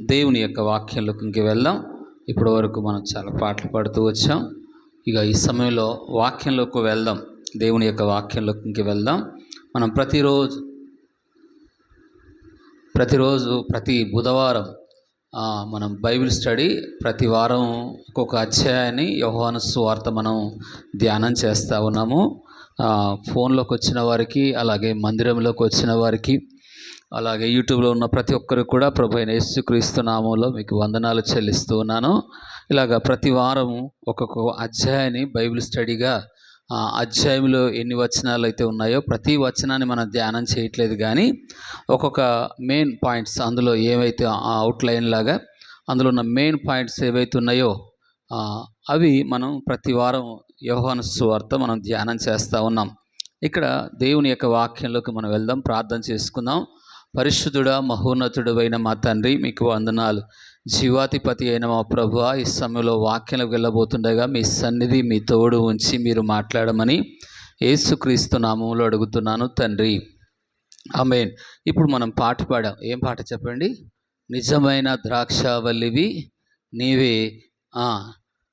దేవుని యొక్క వాక్యంలోకి ఇంక వెళ్దాం. ఇప్పటి వరకు మనం చాలా పాటలు పాడుతూ వచ్చాం. ఇక ఈ సమయంలో వాక్యంలోకి వెళ్దాం. దేవుని యొక్క వాక్యంలోకి ఇంక వెళ్దాం. మనం ప్రతిరోజు ప్రతి బుధవారం మనం బైబిల్ స్టడీ, ప్రతి వారం ఒక్కొక్క అధ్యాయాన్ని యోహాను సువార్త మనం ధ్యానం చేస్తూ ఉన్నాము. ఫోన్లోకి వచ్చిన వారికి, అలాగే మందిరంలోకి వచ్చిన వారికి, అలాగే యూట్యూబ్లో ఉన్న ప్రతి ఒక్కరికి కూడా ప్రభు అయిన యేసుక్రీస్తు నామంలో మీకు వందనాలు చెల్లిస్తూ ఉన్నాను. ఇలాగ ప్రతి వారం ఒక్కొక్క అధ్యాయాన్ని బైబిల్ స్టడీగా, అధ్యాయంలో ఎన్ని వచనాలు అయితే ఉన్నాయో ప్రతి వచనాన్ని మనం ధ్యానం చేయట్లేదు, కానీ ఒక్కొక్క మెయిన్ పాయింట్స్, అందులో ఏవైతే అవుట్లైన్ లాగా అందులో ఉన్న మెయిన్ పాయింట్స్ ఏవైతే ఉన్నాయో అవి మనం ప్రతి వారం యోహాను సువార్త మనం ధ్యానం చేస్తూ ఉన్నాం. ఇక్కడ దేవుని యొక్క వాక్యంలోకి మనం వెళ్దాం, ప్రార్థన చేసుకుందాం. పరిశుద్ధుడా, మహోన్నతుడు అయిన మా తండ్రి, మీకు వందనాలు. జీవాధిపతి అయిన మా ప్రభువా, ఈ సమయంలో వాక్యంలోకి వెళ్ళబోతుండగా మీ సన్నిధి, మీ తోడు ఉంచి మీరు మాట్లాడమని యేసుక్రీస్తు నామములో అడుగుతున్నాను తండ్రి, ఆమేన్. ఇప్పుడు మనం పాట పాడాం. ఏం పాట చెప్పండి? నిజమైన ద్రాక్షావల్లివి నీవే.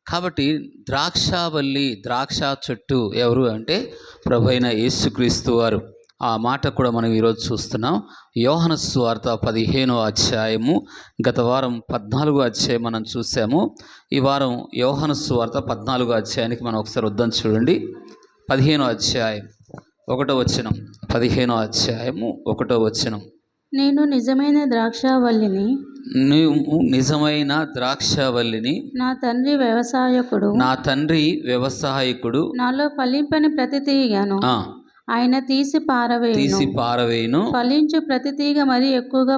కాబట్టి ద్రాక్షావల్లి, ద్రాక్ష చెట్టు ఎవరు అంటే ప్రభు అయిన యేసుక్రీస్తు వారు. ఆ మాట కూడా మనం ఈరోజు చూస్తున్నాం. యోహాను సువార్త 15వ అధ్యాయము, గత వారం 14వ అధ్యాయం మనం చూసాము. ఈ వారం యోహాను సువార్త 14వ అధ్యాయానికి మనం ఒకసారి వద్దాం. చూడండి, 15వ అధ్యాయం 1వ వచనం. 15వ అధ్యాయము 1వ వచనం. నేను నిజమైన ద్రాక్షావల్లిని, నీవు నిజమైన ద్రాక్షావల్లిని, నా తండ్రి వ్యవసాయకుడు, నాలో ఫలింపని ప్రతి తీగను ఆయన తీసి పారవేయును. ఫలించు ప్రతి తీగ మరి ఎక్కువగా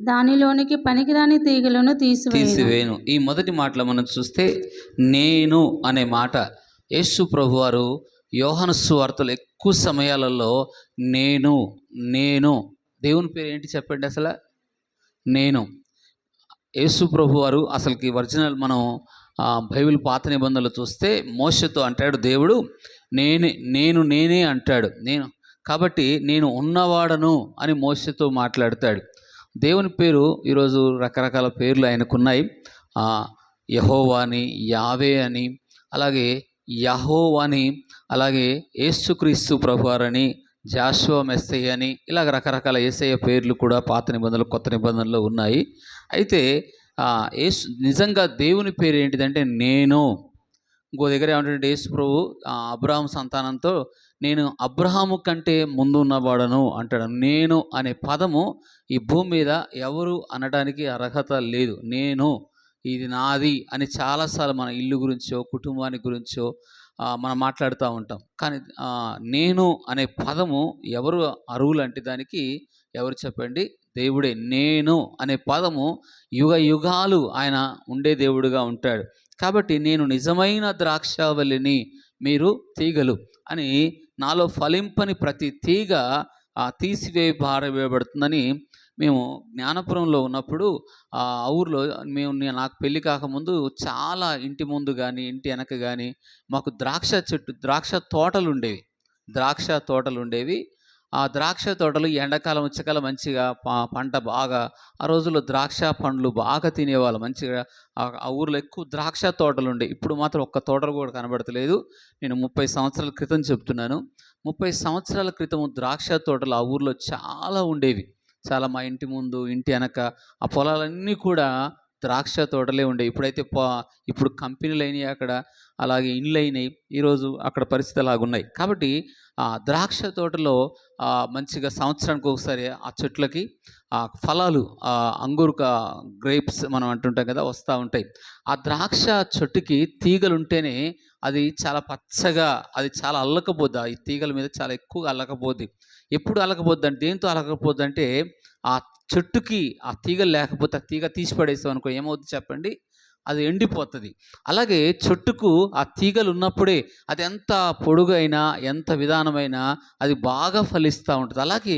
దానిలోనికి పనికిరాని తీగలను తీసివేయును. ఈ మొదటి మాటలో మనం చూస్తే నేను అనే మాట యేసు ప్రభువారు యోహాను సువార్తలో ఎక్కువ సమయాలలో నేను దేవుని పేరు ఏంటి చెప్పండి? అసలు నేను. యేసు ప్రభువారు అసలుకి ఒరిజినల్ మనం బైబిల్ పాత నిబంధనలు చూస్తే మోషేతో అంటాడు దేవుడు, నేనే అంటాడు. కాబట్టి నేను ఉన్నవాడను అని మోషేతో మాట్లాడతాడు. దేవుని పేరు ఈరోజు రకరకాల పేర్లు ఆయనకున్నాయి. యెహోవా అని, యావే అని, అలాగే యెహోవాని, అలాగే యేసుక్రీస్తు ప్రభువారని, జాషువా మెస్సయ్య అని, ఇలాగ రకరకాల యేసయ్య పేర్లు కూడా పాత నిబంధనలు, కొత్త నిబంధనలు ఉన్నాయి. అయితే నిజంగా దేవుని పేరు ఏంటిదంటే నేను. ఇంకో దగ్గర ఏమంటే యేసు ప్రభు అబ్రహాము సంతానంతో నేను అబ్రహాము కంటే ముందు ఉన్నవాడను అంటాడు. నేను అనే పదము ఈ భూమి మీద ఎవరు అనడానికి అర్హత లేదు. నేను, ఇది నాది అని చాలాసార్లు మన ఇల్లు గురించో, కుటుంబాన్ని గురించో మనం మాట్లాడుతూ ఉంటాం. కానీ నేను అనే పదము ఎవరు అర్హులు అంటే దానికి ఎవరు చెప్పండి? దేవుడే. నేను అనే పదము యుగ యుగాలు ఆయన ఉండే దేవుడుగా ఉంటాడు. కాబట్టి నేను నిజమైన ద్రాక్షావల్లిని, మీరు తీగలు అని, నాలో ఫలింపని ప్రతి తీగ పారవేయబడుతుందని మేము జ్ఞానపురంలో ఉన్నప్పుడు ఆ ఊరిలో నాకు పెళ్ళి కాకముందు చాలా ఇంటి ముందు కానీ ఇంటి వెనక కానీ మాకు ద్రాక్ష తోటలు ఉండేవి. ఆ ద్రాక్ష తోటలు ఎండాకాలం వచ్చేకాలం మంచిగా పంట బాగా, ఆ రోజుల్లో ద్రాక్ష పండ్లు బాగా తినేవాళ్ళు మంచిగా. ఆ ఊరిలో ఎక్కువ ద్రాక్ష తోటలు ఉండేవి. ఇప్పుడు మాత్రం ఒక్క తోటలు కూడా కనబడతలేదు. నేను 30 సంవత్సరాల క్రితం చెప్తున్నాను. 30 సంవత్సరాల క్రితం ద్రాక్ష తోటలు ఆ ఊరిలో చాలా ఉండేవి. చాలా మా ఇంటి ముందు, ఇంటి వెనక ఆ పొలాలన్నీ కూడా ద్రాక్ష తోటలే ఉండేవి. ఇప్పుడు కంపెనీలు అయినాయి అక్కడ, అలాగే ఇండ్లు అయినాయి. ఈరోజు అక్కడ పరిస్థితి అలాగున్నాయి. కాబట్టి ఆ ద్రాక్ష తోటలో మంచిగా సంవత్సరానికి ఒకసారి ఆ చెట్లకి ఫలాలు, అంగూరు గ్రేప్స్ మనం అంటుంటాం కదా, వస్తూ ఉంటాయి. ఆ ద్రాక్ష చెట్టుకి తీగలు ఉంటేనే అది చాలా పచ్చగా, అది చాలా అల్లకపోద్ది. ఈ తీగల మీద చాలా ఎక్కువగా అల్లకపోద్ది. ఎప్పుడు అల్లకపోద్ది అంటే, దేంతో అల్లకపోద్ది అంటే ఆ చెట్టుకి ఆ తీగలు లేకపోతే, ఆ తీగ తీసి పడేసాం అనుకో ఏమవుతుంది చెప్పండి? అది ఎండిపోతుంది. అలాగే చెట్టుకు ఆ తీగలు ఉన్నప్పుడే అది ఎంత పొడుగైనా, ఎంత విధానమైనా అది బాగా ఫలిస్తూ ఉంటుంది. అలాగే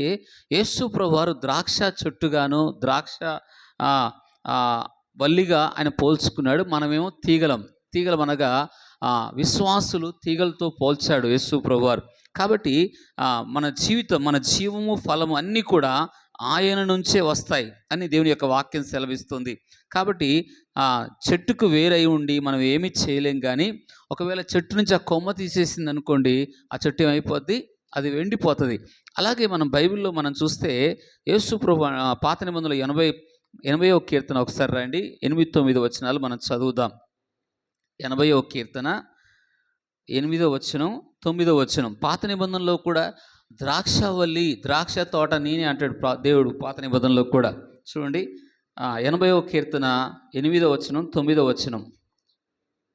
యేసు ప్రభువారు ద్రాక్ష చెట్టుగాను, ద్రాక్ష వల్లిగా ఆయన పోల్చుకున్నాడు. మనమేమో తీగలం అనగా విశ్వాసులు తీగలతో పోల్చాడు యేసు ప్రభువారు. కాబట్టి మన జీవితం, మన జీవము, ఫలము అన్నీ కూడా ఆయన నుంచే వస్తాయి అని దేవుని యొక్క వాక్యం సెలవిస్తుంది. కాబట్టి చెట్టుకు వేరై ఉండి మనం ఏమీ చేయలేం. కానీ ఒకవేళ చెట్టు నుంచి ఆ కొమ్మ తీసేసింది అనుకోండి, ఆ చెట్టు ఏమైపోద్ది? అది ఎండిపోతుంది. అలాగే మనం బైబిల్లో మనం చూస్తే యేసు ప్రభు పాత నిబంధనలు 80వ కీర్తన ఒకసారి రండి, 8, 9 వచనాలు మనం చదువుదాం. 80వ కీర్తన 8వ వచనం, 9వ వచనం. పాత నిబంధనలో కూడా ద్రాక్ష తోట నేనే అంటాడు దేవుడు పాత నిబంధనలో కూడా. చూడండి 80వ కీర్తన 8వ వచనం, 9వ వచనం.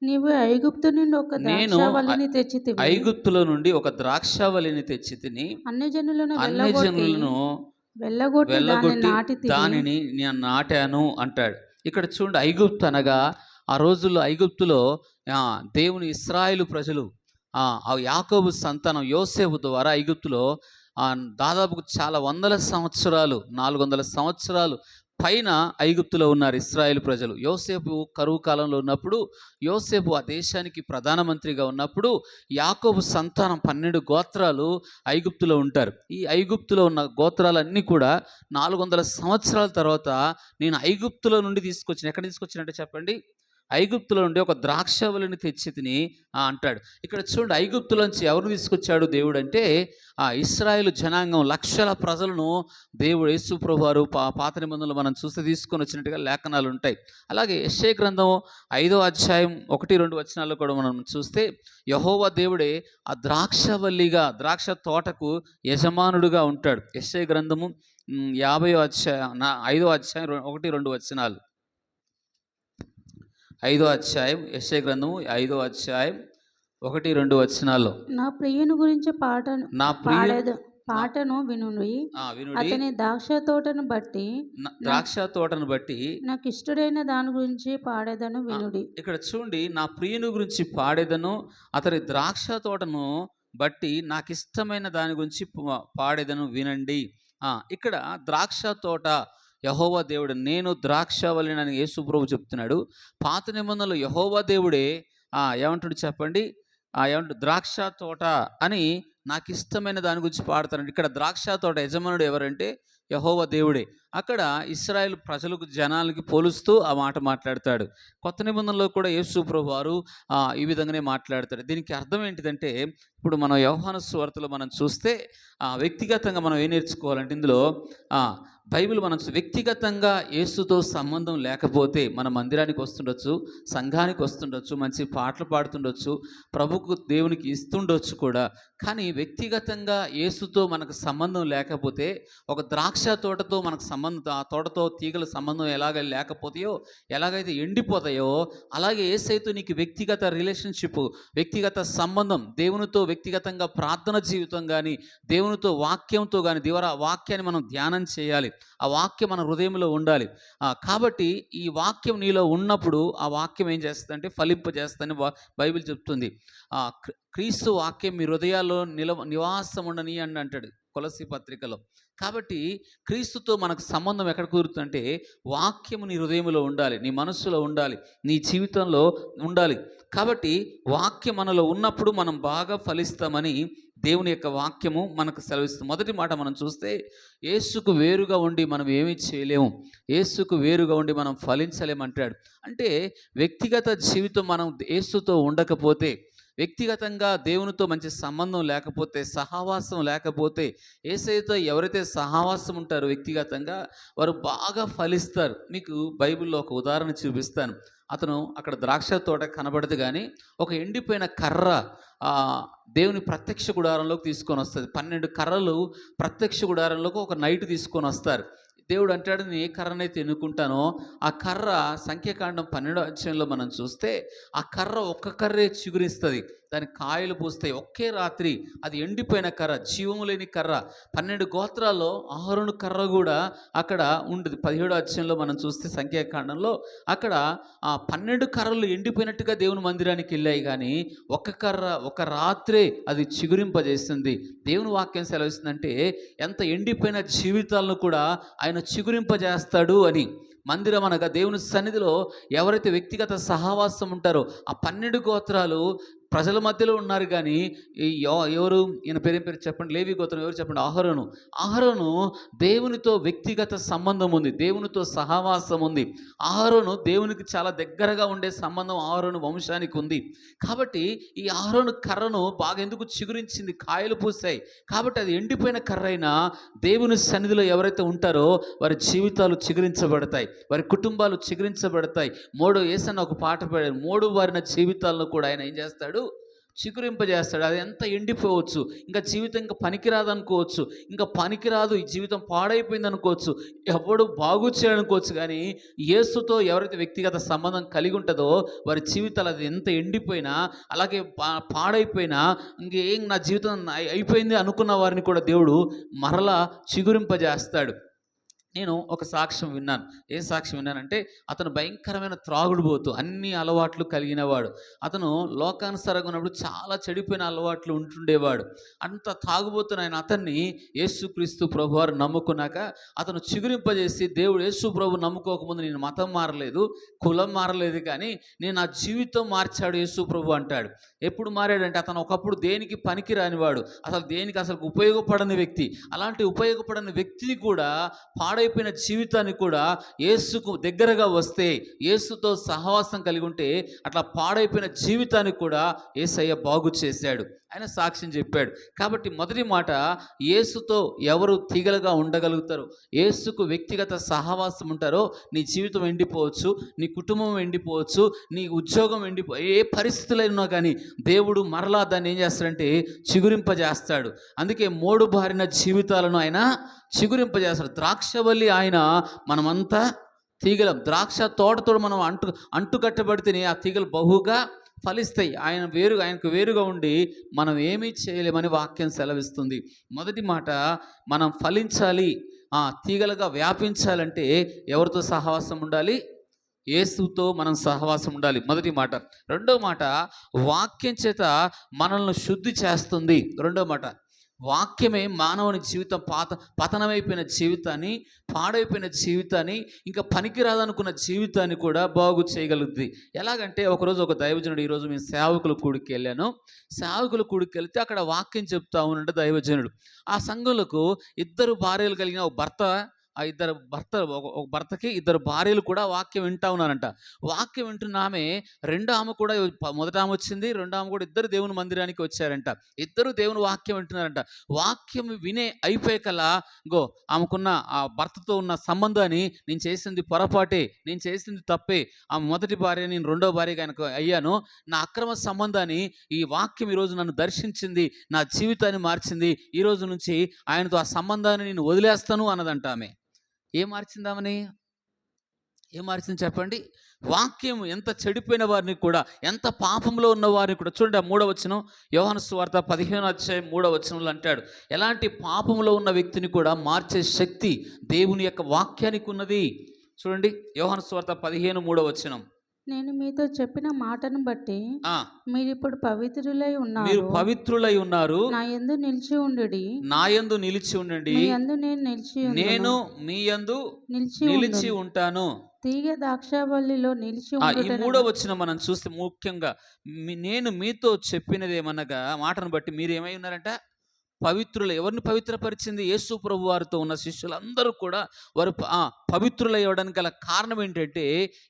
నీవు ఐగుప్తులో నుండి ఒక ద్రాక్షావళిని తెచ్చి తిని అన్ని జనులను వెళ్ళగొట్టి దానిని నేను నాటాను అంటాడు. ఇక్కడ చూడండి, ఐగుప్తు అనగా ఆ రోజుల్లో ఐగుప్తులో దేవుని ఇశ్రాయేలు ప్రజలు, ఆ యాకోబు సంతానం యోసేపు ద్వారా ఐగుప్తులో దాదాపు చాలా వందల సంవత్సరాలు, 400 సంవత్సరాలు పైన ఐగుప్తులో ఉన్నారు ఇశ్రాయేలు ప్రజలు. యోసేపు కరువు కాలంలో ఉన్నప్పుడు, యోసేపు ఆ దేశానికి ప్రధానమంత్రిగా ఉన్నప్పుడు యాకోబు సంతానం 12 గోత్రాలు ఐగుప్తులో ఉంటారు. ఈ ఐగుప్తులో ఉన్న గోత్రాలన్నీ కూడా 400 సంవత్సరాల తర్వాత నేను ఐగుప్తులో నుండి తీసుకొచ్చిన, ఎక్కడ తీసుకొచ్చినట్టే చెప్పండి? ఐగుప్తులో నుండి ఒక ద్రాక్షవల్లిని తెచ్చి తిని అంటాడు. ఇక్కడ చూడండి, ఐగుప్తులోంచి ఎవరు తీసుకొచ్చాడు దేవుడు అంటే ఇశ్రాయేలు జనాంగం, లక్షల ప్రజలను దేవుడు యేసు ప్రభువారు పాత నిబంధనలు మనం చూస్తే తీసుకొని వచ్చినట్టుగా లేఖనాలు ఉంటాయి. అలాగే యెషయా గ్రంథం 5వ అధ్యాయం 1-2 వచనాల్లో కూడా మనం చూస్తే యెహోవా దేవుడే ఆ ద్రాక్షవల్లిగా, ద్రాక్ష తోటకు యజమానుడుగా ఉంటాడు. యెషయా గ్రంథము 5వ అధ్యాయం 1-2 వచనాలు. 5వ అధ్యాయం యెషయా గ్రంథము 5వ అధ్యాయం 1-2 వచనాల్లో. నా ప్రియుని గురించి పాటను వినుడి. అతని ద్రాక్ష తోటను బట్టి నాకు ఇష్టడైన దాని గురించి పాడేదను వినుడి. ఇక్కడ చూడండి, నా ప్రియుని గురించి పాడేదను, అతని ద్రాక్ష తోటను బట్టి నాకు ఇష్టమైన దాని గురించి పాడేదను వినండి. ఇక్కడ ద్రాక్ష తోట యెహోవా దేవుడు, నేను ద్రాక్షవల్లిని యేసు ప్రభువు చెప్తున్నాడు. పాత నిబంధనలు యెహోవా దేవుడే ఏమంటాడు చెప్పండి? ఏమంటాడు? ద్రాక్ష తోట అని నాకు ఇష్టమైన దాని గురించి పాడతాడు. ఇక్కడ ద్రాక్ష తోట యజమానుడు ఎవరంటే యెహోవా దేవుడే. అక్కడ ఇశ్రాయేల్ ప్రజలకు, జనాలకి పోలుస్తూ ఆ మాట మాట్లాడతాడు. కొత్త నిబంధనలో కూడా యేసు ప్రభువు వారు ఈ విధంగానే మాట్లాడతాడు. దీనికి అర్థం ఏంటిదంటే, ఇప్పుడు మనం యోహాను సువార్తలో మనం చూస్తే వ్యక్తిగతంగా మనం ఏం నేర్చుకోవాలంటే, ఇందులో బైబిల్ మనం వ్యక్తిగతంగా యేసుతో సంబంధం లేకపోతే మన మందిరానికి వస్తుండొచ్చు, సంఘానికి వస్తుండొచ్చు, మంచి పాటలు పాడుతుండొచ్చు, ప్రభుకు దేవునికి ఇస్తుండొచ్చు కూడా. కానీ వ్యక్తిగతంగా యేసుతో మనకు సంబంధం లేకపోతే, ఒక ద్రాక్ష తోటతో మనకు సంబంధం, ఆ తోటతో తీగల సంబంధం లేకపోతాయో, ఎలాగైతే ఎండిపోతాయో, అలాగే యేసయ్యతో నీకు వ్యక్తిగత రిలేషన్షిప్, వ్యక్తిగత సంబంధం, దేవునితో వ్యక్తిగతంగా ప్రార్థన జీవితం కానీ, దేవునితో వాక్యంతో కానీ, వాక్యాన్ని మనం ధ్యానం చేయాలి. ఆ వాక్యం మన హృదయంలో ఉండాలి. కాబట్టి ఈ వాక్యం నీలో ఉన్నప్పుడు ఆ వాక్యం ఏం చేస్తుందంటే ఫలింపజేస్తుందని బైబిల్ చెప్తుంది. క్రీస్తు వాక్యం మీ హృదయాల్లో నివాసం ఉండని అని అంటాడు కొలస్సీ పత్రికలో. కాబట్టి క్రీస్తుతో మనకు సంబంధం ఎక్కడ కుదురుతుందంటే, వాక్యము నీ హృదయంలో ఉండాలి, నీ మనస్సులో ఉండాలి, నీ జీవితంలో ఉండాలి. కాబట్టి వాక్యం మనలో ఉన్నప్పుడు మనం బాగా ఫలిస్తామని దేవుని యొక్క వాక్యము మనకు సెలవిస్తుంది. మొదటి మాట మనం చూస్తే, యేసుకు వేరుగా ఉండి మనం ఏమీ చేయలేము, యేసుకు వేరుగా ఉండి మనం ఫలించలేమంటాడు. అంటే వ్యక్తిగత జీవితం మనం యేసుతో ఉండకపోతే, వ్యక్తిగతంగా దేవునితో మంచి సంబంధం లేకపోతే, సహవాసం లేకపోతే, యేసయ్యతో ఎవరైతే సహవాసం ఉంటారో వ్యక్తిగతంగా, వారు బాగా ఫలిస్తారు. మీకు బైబిల్లో ఒక ఉదాహరణ చూపిస్తాను. అతను అక్కడ ద్రాక్ష తోట కనబడదు, కానీ ఒక ఎండిపోయిన కర్ర దేవుని ప్రత్యక్ష గుడారంలోకి తీసుకొని వస్తుంది. 12 కర్రలు ప్రత్యక్ష గుడారంలోకి ఒక నైట్ తీసుకొని వస్తారు. దేవుడు అంటాడు, నేను ఏ కర్రనైతే ఎన్నుకుంటానో ఆ కర్ర, సంఖ్యాకాండం 12వ అధ్యాయంలో మనం చూస్తే ఆ కర్ర ఒక్క కర్రే చిగురిస్తుంది, దానికి కాయలు పూస్తాయి. ఒకే రాత్రి అది ఎండిపోయిన కర్ర, జీవము లేని కర్ర. 12 గోత్రాల్లో అహరోను కర్ర కూడా అక్కడ ఉండదు. 17వ అధ్యాయంలో మనం చూస్తే సంఖ్యాకాండంలో అక్కడ 12 కర్రలు ఎండిపోయినట్టుగా దేవుని మందిరానికి వెళ్ళాయి, కానీ ఒక కర్ర ఒక రాత్రే అది చిగురింపజేస్తుంది. దేవుని వాక్యం సెలవిస్తుందంటే, ఎంత ఎండిపోయిన జీవితాలను కూడా ఆయన చిగురింపజేస్తాడు అని. మందిరం అనగా దేవుని సన్నిధిలో ఎవరైతే వ్యక్తిగత సహవాసం ఉంటారో, ఆ 12 గోత్రాలు ప్రజల మధ్యలో ఉన్నారు కానీ ఎవరు ఈయన పేరు చెప్పండి, లేవి గోత్రం ఎవరు చెప్పండి? అహరోను దేవునితో వ్యక్తిగత సంబంధం ఉంది, దేవునితో సహవాసం ఉంది. అహరోను దేవునికి చాలా దగ్గరగా ఉండే సంబంధం అహరోను వంశానికి ఉంది. కాబట్టి ఈ అహరోను కర్రను బాగా ఎందుకు చిగురించింది, కాయలు పూసాయి. కాబట్టి అది ఎండిపోయిన కర్ర అయినా దేవుని సన్నిధిలో ఎవరైతే ఉంటారో వారి జీవితాలు చిగురించబడతాయి, వారి కుటుంబాలు చిగురించబడతాయి. యేసన్న ఒక పాట పాడారు, మోడు వారిన జీవితాలను కూడా ఆయన ఏం చేస్తాడు, చిగురింపజేస్తాడు. అది ఎంత ఎండిపోవచ్చు, ఇంకా జీవితం ఇంకా పనికిరాదు అనుకోవచ్చు, ఇంకా పనికిరాదు, ఈ జీవితం పాడైపోయింది అనుకోవచ్చు, ఎవడు బాగు చేయాలనుకోవచ్చు. కానీ యేసుతో ఎవరైతే వ్యక్తిగత సంబంధం కలిగి ఉంటుందో వారి జీవితాలు అది ఎంత ఎండిపోయినా, అలాగే పాడైపోయినా, ఇంకేం నా జీవితం అయిపోయింది అనుకున్న వారిని కూడా దేవుడు మరలా చిగురింపజేస్తాడు. నేను ఒక సాక్ష్యం విన్నాను. ఏ సాక్ష్యం విన్నానంటే, అతను భయంకరమైన త్రాగుడుబోతు, అన్ని అలవాట్లు కలిగినవాడు. అతను లోకానుసారంగా ఉన్నప్పుడు చాలా చెడిపోయిన అలవాట్లు ఉంటుండేవాడు. అంత తాగుబోతున్న అతన్ని యేసుక్రీస్తు ప్రభు వారు నమ్ముకున్నాక అతను చిగురింపజేసి, దేవుడు యేసు ప్రభు నమ్ముకోకముందు నేను మతం మారలేదు, కులం మారలేదు, కానీ నేను నా జీవితం మార్చాడు యేసు ప్రభు అంటాడు. ఎప్పుడు మారాడంటే, అతను ఒకప్పుడు దేనికి పనికి రానివాడు, దేనికి అసలు ఉపయోగపడని వ్యక్తి. అలాంటి ఉపయోగపడని వ్యక్తిని కూడా, పాడైపోయిన జీవితాన్ని కూడా యేసుకు దగ్గరగా వస్తే, యేసుతో సహవాసం కలిగి ఉంటే, అట్లా పాడైపోయిన జీవితాన్ని కూడా యేసయ్య బాగు చేశాడు. ఆయన సాక్ష్యం చెప్పాడు. కాబట్టి మొదటి మాట, యేసుతో ఎవరు తీగలుగా ఉండగలుగుతారో, యేసుకు వ్యక్తిగత సహవాసం ఉంటారో నీ జీవితం ఎండిపోవచ్చు, నీ కుటుంబం ఎండిపోవచ్చు, నీ ఉద్యోగం ఏ పరిస్థితులు ఉన్నా కానీ దేవుడు మరలా దాన్ని ఏం చేస్తాడంటే చిగురింపజేస్తాడు. అందుకే మోడు బారిన జీవితాలను ఆయన చిగురింపజేస్తాడు. ద్రాక్షవల్లి ఆయన, మనమంతా తీగలం. ద్రాక్ష తోటతో మనం అంటుకట్టబడితేనే ఆ తీగలు బహుగా ఫలిస్తాయి. ఆయనకు వేరుగా ఉండి మనం ఏమీ చేయలేమని వాక్యం సెలవిస్తుంది. మొదటి మాట, మనం ఫలించాలి, తీగలుగా వ్యాపించాలంటే ఎవరితో సహవాసం ఉండాలి? యేసుతో మనం సహవాసం ఉండాలి, మొదటి మాట. రెండో మాట, వాక్యం చేత మనల్ని శుద్ధి చేస్తుంది. రెండో మాట, వాక్యమే మానవుని జీవితం పతనమైపోయిన జీవితాన్ని, పాడైపోయిన జీవితాన్ని, ఇంకా పనికిరాదనుకున్న జీవితాన్ని కూడా బాగు చేయగలుగుతుంది. ఎలాగంటే, ఒకరోజు ఒక దైవజనుడు, ఈరోజు మేము సేవకుల కూడికి వెళ్ళాను. సేవకుల కూడికి వెళ్తే అక్కడ వాక్యం చెప్తా ఉన్నాడు దైవజనుడు. ఆ సంఘంలో 2 భార్యలు కలిగిన ఒక భర్తకి 2 భార్యలు కూడా వాక్యం వింటా ఉన్నారంట. వాక్యం వింటున్న ఆమె, రెండో ఆమె కూడా, మొదట ఆమె వచ్చింది, రెండో ఆమె కూడా, 2 దేవుని మందిరానికి వచ్చారంట. 2 దేవుని వాక్యం వింటున్నారంట. వాక్యం వినే అయిపోయేకల్లా ఆమెకున్న ఆ భర్తతో ఉన్న సంబంధాన్ని, నేను చేసింది పొరపాటే, నేను చేసింది తప్పే, ఆమె మొదటి భార్య, నేను రెండో భార్యగా ఆయనకు అయ్యాను, నా అక్రమ సంబంధాన్ని ఈ వాక్యం ఈరోజు నన్ను దర్శించింది, నా జీవితాన్ని మార్చింది, ఈ రోజు నుంచి ఆయనతో ఆ సంబంధాన్ని నేను వదిలేస్తాను అన్నదంట ఆమె. ఏం మార్చిందామని? ఏం మార్చింది చెప్పండి? వాక్యం ఎంత చెడిపోయిన వారిని కూడా, ఎంత పాపంలో ఉన్న వారిని కూడా, చూడండి ఆ 3వ వచనం, యోహాను సువార్త 15వ అధ్యాయం 3వ వచనంలో అంటాడు, ఎలాంటి పాపంలో ఉన్న వ్యక్తిని కూడా మార్చే శక్తి దేవుని యొక్క వాక్యానికి ఉన్నది. చూడండి యోహాను సువార్త 15:3వ వచనం, నేను మీతో చెప్పిన మాటను బట్టి మీరు ఇప్పుడు పవిత్రులై ఉన్నారు. మీరు పవిత్రులై ఉన్నారు. నా యందు నిలిచి ఉండుడి. నా యందు నిలిచి ఉండండి. మీ యందు నేను మీ యందు నిలిచి ఉంటాను. తీగ ద్రాక్షవల్లిలో నిలిచి ఈ 3వ వచనం మనం చూస్తే ముఖ్యంగా, నేను మీతో చెప్పినది ఏమనగా, మాటను బట్టి మీరు ఏమై ఉన్నారంట? పవిత్రులు. ఎవరిని పవిత్రపరిచింది? యేసు ప్రభు వారితో ఉన్న శిష్యులందరూ కూడా వారు పవిత్రులయ్యడానికి గల కారణం ఏంటంటే,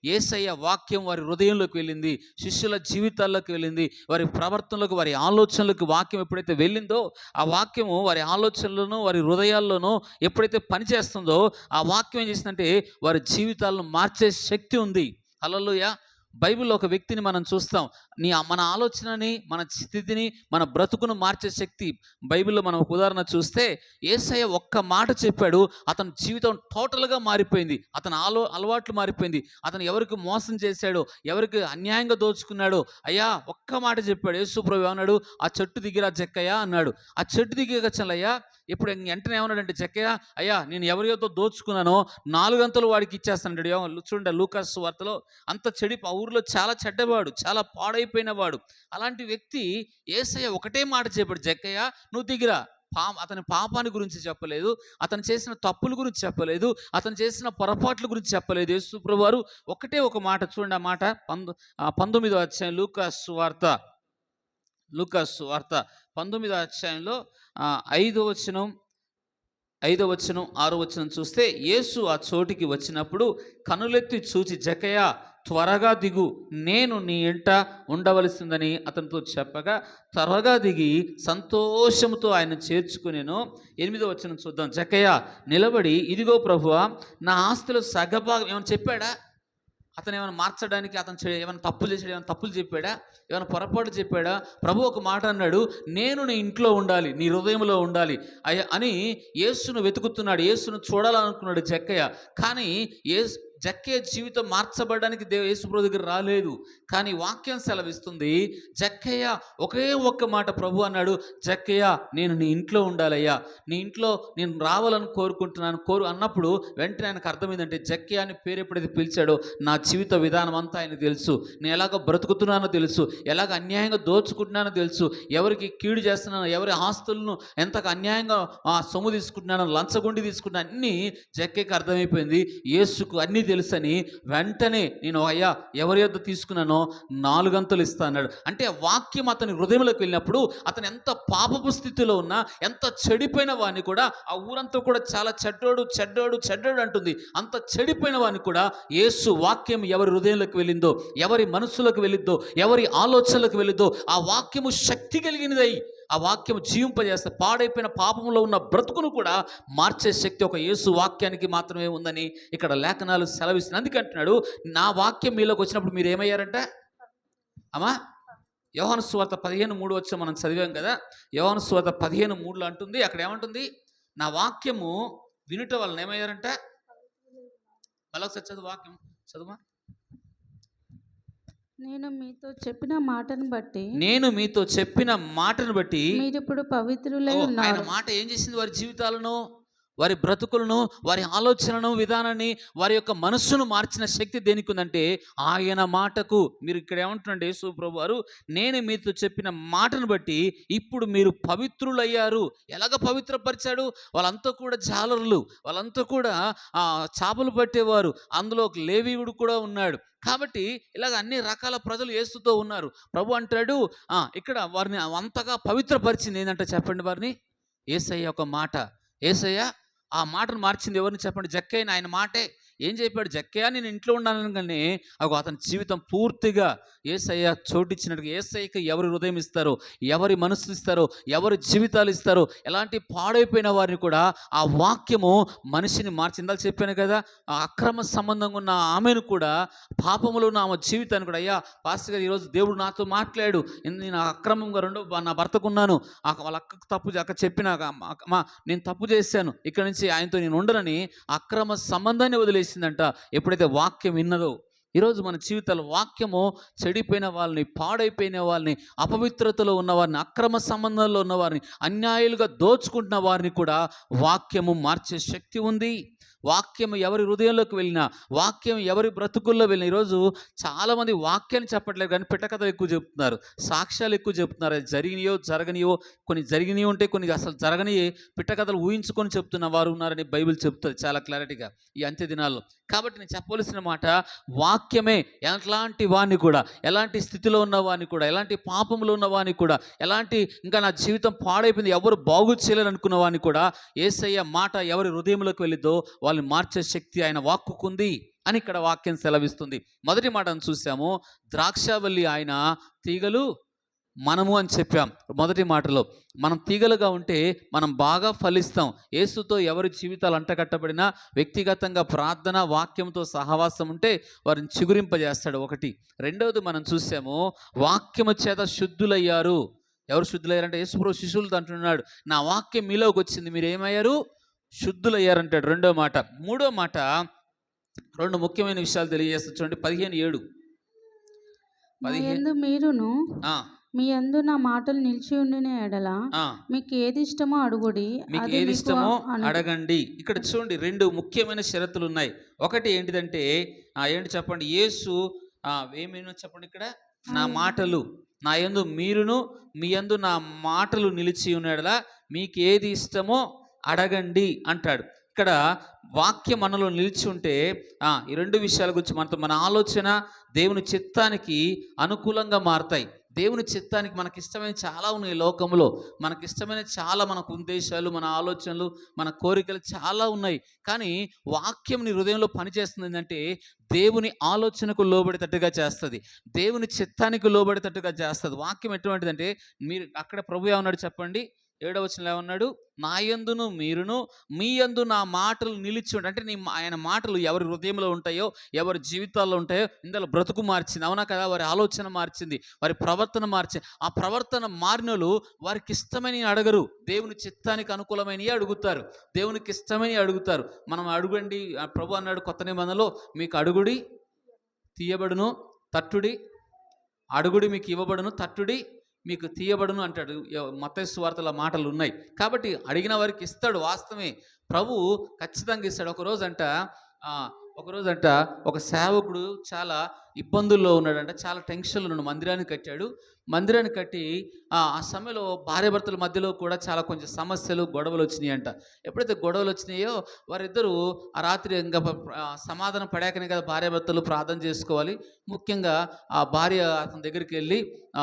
యేసయ్య వాక్యం వారి హృదయంలోకి వెళ్ళింది, శిష్యుల జీవితాల్లోకి వెళ్ళింది, వారి ప్రవర్తనలోకి, వారి ఆలోచనలకు వాక్యం ఎప్పుడైతే వెళ్ళిందో, ఆ వాక్యము వారి ఆలోచనలను, వారి హృదయాల్లోనూ ఎప్పుడైతే పనిచేస్తుందో, ఆ వాక్యం ఏం చేసిందంటే వారి జీవితాలను మార్చే శక్తి ఉంది. హల్లెలూయా. బైబిల్లో ఒక వ్యక్తిని మనం చూస్తాం, మన ఆలోచనని, మన స్థితిని, మన బ్రతుకును మార్చే శక్తి. బైబిల్లో మనం ఒక ఉదాహరణ చూస్తే, యేసయ్య ఒక్క మాట చెప్పాడు, అతని జీవితం టోటల్గా మారిపోయింది, అతని అలవాట్లు మారిపోయింది, అతను ఎవరికి మోసం చేశాడో, ఎవరికి అన్యాయంగా దోచుకున్నాడో, అయ్యా ఒక్క మాట చెప్పాడు. యేసు ప్రభు ఏమన్నాడు? ఆ చెట్టు దిగిరా జక్కయ్య అన్నాడు. ఆ చెట్టు దిగచ్చలయ్యా. ఇప్పుడు వెంటనే ఏమన్నాడంటే, జక్కయ్య, అయ్యా నేను ఎవరితో దోచుకున్నానో 4 అంతలు వాడికి ఇచ్చేస్తాడు. చూడండి లూకా సువార్తలో, అంత ఆ ఊరిలో చాలా చెడ్డవాడు, చాలా పాడైపోయిన వాడు. అలాంటి వ్యక్తి యేసయ్య ఒకటే మాట చెప్పాడు, జక్కయ్య నువ్వు దిగిరా. అతని పాపాన్ని గురించి చెప్పలేదు, అతను చేసిన తప్పుల గురించి చెప్పలేదు, అతను చేసిన పొరపాట్ల గురించి చెప్పలేదు. యేసు ప్రభువు వారు ఒకటే ఒక మాట, చూడండి ఆ మాట 19వ అధ్యాయం లూకా సువార్త లూకాసు వార్త 19వ అధ్యాయంలో 5వ వచనం 6వ వచనం చూస్తే, యేసు ఆ చోటికి వచ్చినప్పుడు కనులెత్తి చూచి, జక్కయ్య త్వరగా దిగు, నేను నీ ఇంట ఉండవలసిందని అతనితో చెప్పగా త్వరగా దిగి సంతోషంతో ఆయన చేర్చుకునేను. 8వ వచనం చూద్దాం. జక్కయ్య నిలబడి, ఇదిగో ప్రభువా, నా ఆస్తిలో సగభాగం. ఏమైనా చెప్పాడా? అతను ఏమైనా మార్చడానికి ఏమైనా తప్పులు చేశాడు? ఏమైనా తప్పులు చెప్పాడా? ఏమైనా పొరపాటు చెప్పాడా? ప్రభు ఒక మాట అన్నాడు, నేను నీ ఇంట్లో ఉండాలి, నీ హృదయంలో ఉండాలి అని యేసును వెతుకుతున్నాడు. యేసును చూడాలనుకున్నాడు జక్కయ్య. కానీ జక్కయ్య జీవితం మార్చబడడానికి యేసుప్రభు దగ్గర రాలేదు. కానీ వాక్యం సెలవిస్తుంది, జక్కయ్య ఒకే ఒక్క మాట ప్రభు అన్నాడు, జక్కయ్య నేను నీ ఇంట్లో ఉండాలయ్యా, నీ ఇంట్లో నేను రావాలని కోరుకుంటున్నాను అన్నప్పుడు వెంటనే ఆయనకు అర్థమైందంటే, జక్కయ్య అని పేరు ఎప్పుడైతే పిలిచాడో నా జీవిత విధానం అంతా ఆయనకు తెలుసు, నేను ఎలాగ బ్రతుకుతున్నానో తెలుసు, ఎలాగ అన్యాయంగా దోచుకుంటున్నానో తెలుసు, ఎవరికి కీడు చేస్తున్నానో, ఎవరి ఆస్తులను ఎంతగా అన్యాయంగా సొమ్ము తీసుకుంటున్నానో, లంచగొండి తీసుకుంటున్నా, అన్నీ జక్కయ్యకి అర్థమైపోయింది. యేసుకు అన్నీ తెలుసని వెంటనే నేను అయ్యా ఎవరి యొద్ద తీసుకున్నానో 4 అంతలు ఇస్తా అన్నాడు. అంటే వాక్యం అతని హృదయంలోకి వెళ్ళినప్పుడు అతను ఎంత పాపపు స్థితిలో ఉన్నా, ఎంత చెడిపోయిన వాడిని కూడా, ఆ ఊరంతా కూడా చాలా చెడ్డోడు అంటుంది, అంత చెడిపోయిన వాడిని కూడా యేసు వాక్యం ఎవరి హృదయంలోకి వెళ్ళిందో, ఎవరి మనస్సులోకి వెళ్ళిందో, ఎవరి ఆలోచనలకు వెళ్ళిందో ఆ వాక్యము శక్తి కలిగినదై ఆ వాక్యం జీవింపజేస్తే పాడైపోయిన పాపంలో ఉన్న బ్రతుకును కూడా మార్చే శక్తి ఒక యేసు వాక్యానికి మాత్రమే ఉందని ఇక్కడ లేఖనాలు సెలవిస్తుంది. అందుకంటున్నాడు, నా వాక్యం మీలోకి వచ్చినప్పుడు మీరు ఏమయ్యారంట అమ్మా? యోహాను సువార్త 15:3 వచ్చి మనం చదివాం కదా. యోహాను సువార్త 15:3 అంటుంది, అక్కడ ఏమంటుంది? నా వాక్యము వినుట వలన ఏమయ్యారంట? మళ్ళొకసారి చదువు, వాక్యం చదువా. నేను మీతో చెప్పిన మాటను బట్టి మీరు ఇప్పుడు పవిత్రులై ఉన్నారు. ఆయన మాట ఏం చేసింది? వారి జీవితాలను, వారి బ్రతుకులను, వారి ఆలోచనను, విధానాన్ని, వారి యొక్క మనస్సును మార్చిన శక్తి దేనికి ఉందంటే ఆయన మాటకు. మీరు ఇక్కడ ఏమంటున్నాడు యేసు ప్రభు వారు, నేను మీతో చెప్పిన మాటను బట్టి ఇప్పుడు మీరు పవిత్రులయ్యారు. ఎలాగ పవిత్రపరిచాడు? వాళ్ళంతా కూడా జాలరులు, వాళ్ళంతా కూడా చేపలు పట్టేవారు, అందులో ఒక లేవీయుడు కూడా ఉన్నాడు. కాబట్టి ఇలాగ అన్ని రకాల ప్రజలు యేసుతో ఉన్నారు. ప్రభు అంటాడు, ఇక్కడ వారిని అంతగా పవిత్రపరిచింది ఏంటంటే చెప్పండి, వారిని యేసయ్య ఒక మాట. యేసయ్య ఆ మాటను మార్చింది ఎవరిని చెప్పండి? జక్కయ్యని. ఆయన మాటే ఏం చెప్పాడు? జక్కయ్య నేను ఇంట్లో ఉండాలని అతని జీవితం పూర్తిగా యేసయ్య చోటిచ్చినట్టుగా, యేసయ్యకి ఎవరి హృదయం ఇస్తారో, ఎవరి మనసు ఇస్తారో, ఎవరి జీవితాలు ఇస్తారో, ఎలాంటి పాడైపోయిన వారిని కూడా ఆ వాక్యము మనిషిని మార్చిందా చెప్పాను కదా. ఆ అక్రమ సంబంధంగా ఉన్న ఆమెను కూడా, పాపములో ఉన్న ఆమె జీవితాన్ని కూడా, అయ్యా పాస్టర్ గారు ఈరోజు దేవుడు నాతో మాట్లాడు, నేను అక్రమంగా నా భర్తకున్నాను, వాళ్ళ అక్కకు అక్క చెప్పిన నేను తప్పు చేశాను, ఇక్కడ నుంచి ఆయనతో నేను ఉండనని అక్రమ సంబంధాన్ని వదిలేసిందంట ఎప్పుడైతే వాక్యం విన్నదో. ఈరోజు మన జీవితాల్లో వాక్యము చెడిపోయిన వాళ్ళని, పాడైపోయిన వాళ్ళని, అపవిత్రతలో ఉన్న వారిని, అక్రమ సంబంధాల్లో ఉన్న వారిని, అన్యాయాలుగా దోచుకుంటున్న వారిని కూడా వాక్యము మార్చే శక్తి ఉంది. వాక్యం ఎవరి హృదయంలోకి వెళ్ళినా, వాక్యం ఎవరి బ్రతుకుల్లో వెళ్ళినా, ఈరోజు చాలామంది వాక్యాన్ని చెప్పట్లేదు కానీ పిట్టకథలు ఎక్కువ చెప్తున్నారు, సాక్ష్యాలు ఎక్కువ చెప్తున్నారు. అది జరగనియో కొన్ని జరిగినవి ఉంటే, కొన్ని అసలు జరగని పిట్టకథలు ఊహించుకొని చెప్తున్న వారు ఉన్నారని బైబిల్ చెప్తుంది చాలా క్లారిటీగా ఈ అంత్య దినాల్లో. కాబట్టి నేను చెప్పవలసిన మాట, వాక్యమే ఎలాంటి వాడిని కూడా, ఎలాంటి స్థితిలో ఉన్న వాడిని కూడా, ఎలాంటి పాపంలో ఉన్న వాడిని కూడా, ఎలాంటి ఇంకా నా జీవితం పాడైపోయింది ఎవరు బాగు చేయలేరు అనుకున్న వాడిని కూడా యేసయ్య మాట ఎవరి హృదయంలోకి వెళ్ళిద్దో వాళ్ళని మార్చే శక్తి ఆయన వాక్కుకుంది అని ఇక్కడ వాక్యం సెలవిస్తుంది. మొదటి మాటను చూసాము, ద్రాక్షావల్లి ఆయన, తీగలు మనము అని చెప్పాం. మొదటి మాటలో మనం తీగలుగా ఉంటే మనం బాగా ఫలిస్తాం. యేసుతో ఎవరి జీవితాలు అంటకట్టబడినా, వ్యక్తిగతంగా ప్రార్థన వాక్యంతో సహవాసం ఉంటే వారిని చిగురింపజేస్తాడు. ఒకటి. రెండవది మనం చూసాము, వాక్యము చేత శుద్ధులయ్యారు. ఎవరు శుద్ధులయ్యారంటే యేసుప్రభు శిష్యులతో అంటున్నాడు, నా వాక్యం మీలోకి వచ్చింది, మీరు ఏమయ్యారు? శుద్ధులయ్యారంటాడు. రెండో మాట. మూడో మాట, 2 ముఖ్యమైన విషయాలు తెలియజేస్తా చూడండి. 15:7 మీరును మీ యందు నా మాటలు నిలిచి ఉండిన ఎడల మీకు ఏది ఇష్టమో అడుగుడి, మీకు ఏది ఇష్టమో అడగండి. ఇక్కడ చూడండి 2 ముఖ్యమైన షరతులు ఉన్నాయి. ఒకటి ఏంటిదంటే, ఏంటి చెప్పండి? యేసు ఏమేనో చెప్పండి ఇక్కడ. నా మాటలు, నా యందు మీరును మీ యందు నా మాటలు నిలిచి ఉన్న ఎడల మీకు ఏది ఇష్టమో అడగండి అంటాడు. ఇక్కడ వాక్యం మనలో నిలిచి ఉంటే ఈ 2 విషయాల గురించి మన ఆలోచన దేవుని చిత్తానికి అనుకూలంగా మారతాయి. దేవుని చిత్తానికి మనకిష్టమైన చాలా ఉన్నాయి ఈ లోకంలో. మనకిష్టమైన చాలా మనకు ఉద్దేశాలు, మన ఆలోచనలు, మన కోరికలు చాలా ఉన్నాయి. కానీ వాక్యం నీ హృదయంలో పనిచేస్తుంది ఏంటంటే దేవుని ఆలోచనకు లోబడేటట్టుగా చేస్తుంది, దేవుని చిత్తానికి లోబడేటట్టుగా చేస్తుంది. వాక్యం ఎటువంటిదంటే మీరు అక్కడ ప్రభు ఏమన్నాడు చెప్పండి, 7వ వచనంలో ఏమన్నాడు, నా యందును మీరును మీ యందు నా మాటలు నిలిచి ఉండి, అంటే ఆయన మాటలు ఎవరి హృదయంలో ఉంటాయో, ఎవరి జీవితాల్లో ఉంటాయో ఇందులో బ్రతుకు మార్చింది. అవునా కదా? వారి ఆలోచన మార్చింది, వారి ప్రవర్తన మార్చింది. ఆ ప్రవర్తన మారినోళ్ళు వారికి ఇష్టమైన అడగరు, దేవుని చిత్తానికి అనుకూలమైనవి అడుగుతారు, దేవునికి ఇష్టమైన అడుగుతారు. మనం అడుగండి, ప్రభు అన్నాడు కొత్త నిబంధనలో, మీకు అడుగుడి తీయబడును, తట్టుడి, అడుగుడి మీకు ఇవ్వబడును, తట్టుడి మీకు తీయబడును అంటాడు. మత్తయి సువార్తలో మాటలు ఉన్నాయి. కాబట్టి అడిగిన వారికి ఇస్తాడు, వాస్తవమే. ప్రభు ఖచ్చితంగా ఇస్తాడు. ఒకరోజంట ఒక సేవకుడు చాలా ఇబ్బందుల్లో ఉన్నాడంట, చాలా టెన్షన్లో ఉన్నాడు. మందిరాన్ని కట్టి ఆ సమయంలో భార్యాభర్తల మధ్యలో కూడా చాలా కొంచెం సమస్యలు, గొడవలు వచ్చినాయి అంట. ఎప్పుడైతే గొడవలు వచ్చినాయో వారిద్దరూ ఆ రాత్రి ఇంకా సమాధానం పడాకనే కదా భార్యాభర్తలు ప్రార్థన చేసుకోవాలి. ముఖ్యంగా ఆ భార్య అతని దగ్గరికి వెళ్ళి,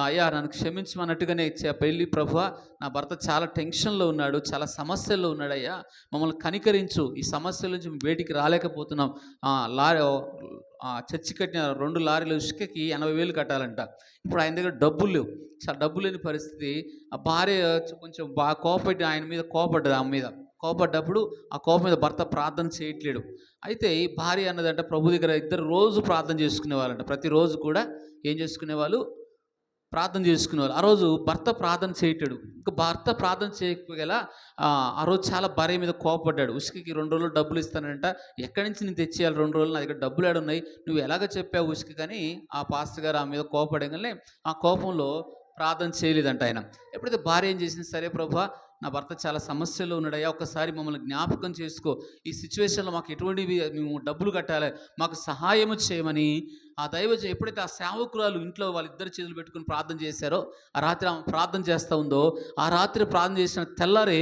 అయ్యా నన్ను క్షమించమన్నట్టుగానే వెళ్ళి, ప్రభువా నా భర్త చాలా టెన్షన్లో ఉన్నాడు, చాలా సమస్యల్లో ఉన్నాడు, అయ్యా మమ్మల్ని కనికరించు, ఈ సమస్యల నుంచి బయటికి రాలేకపోతున్నాం. చర్చి కట్టిన 2 లారీల ఇసుకకి 80,000 కట్టాలంట. ఇప్పుడు ఆయన దగ్గర డబ్బులు లేవు, చాలా డబ్బు లేని పరిస్థితి. ఆ భార్య కొంచెం బాగా కోపడి ఆయన మీద కోపడ్డది. ఆమె మీద కోపడ్డప్పుడు ఆ కోపం మీద భర్త ప్రార్థన చేయట్లేడు. అయితే ఈ భార్య అన్నదంట ప్రభు దగ్గర ఇద్దరు రోజు ప్రార్థన చేసుకునేవాళ్ళంట. ప్రతిరోజు కూడా ఏం చేసుకునేవాళ్ళు, ప్రార్థన చేసుకునేవాళ్ళు. ఆ రోజు భర్త ప్రార్థన చేయటాడు. ఇంకా భర్త ప్రార్థన చేయకపోగల ఆ రోజు చాలా భార్య మీద కోపడ్డాడు. ఉసుకకి 2 రోజులు డబ్బులు ఇస్తానంట, ఎక్కడి నుంచి నేను తెచ్చేయాలి 2 రోజులు, నా దగ్గర డబ్బులు ఏడున్నాయి, నువ్వు ఎలాగ చెప్పావు ఉసుక, కానీ ఆ పాస్టర్ గారు ఆమె మీద కోపడగానే ఆ కోపంలో ప్రార్థన చేయలేదంట ఆయన. ఎప్పుడైతే భార్య ఏం చేసింది, సరే ప్రభా నా భర్త చాలా సమస్యలో ఉన్నాడయ్యా, ఒక్కసారి మమ్మల్ని జ్ఞాపకం చేసుకో, ఈ సిచ్యువేషన్లో మాకు ఎటువంటివి మేము డబ్బులు కట్టాలి, మాకు సహాయము చేయమని ఆ దైవజనం ఎప్పుడైతే ఆ సేవకురాలు ఇంట్లో వాళ్ళిద్దరు చేతులు పెట్టుకుని ప్రార్థన చేశారో, ఆ రాత్రి ఆమె ప్రార్థన చేస్తూ ఉందో, ఆ రాత్రి ప్రార్థన చేసిన తెల్లారే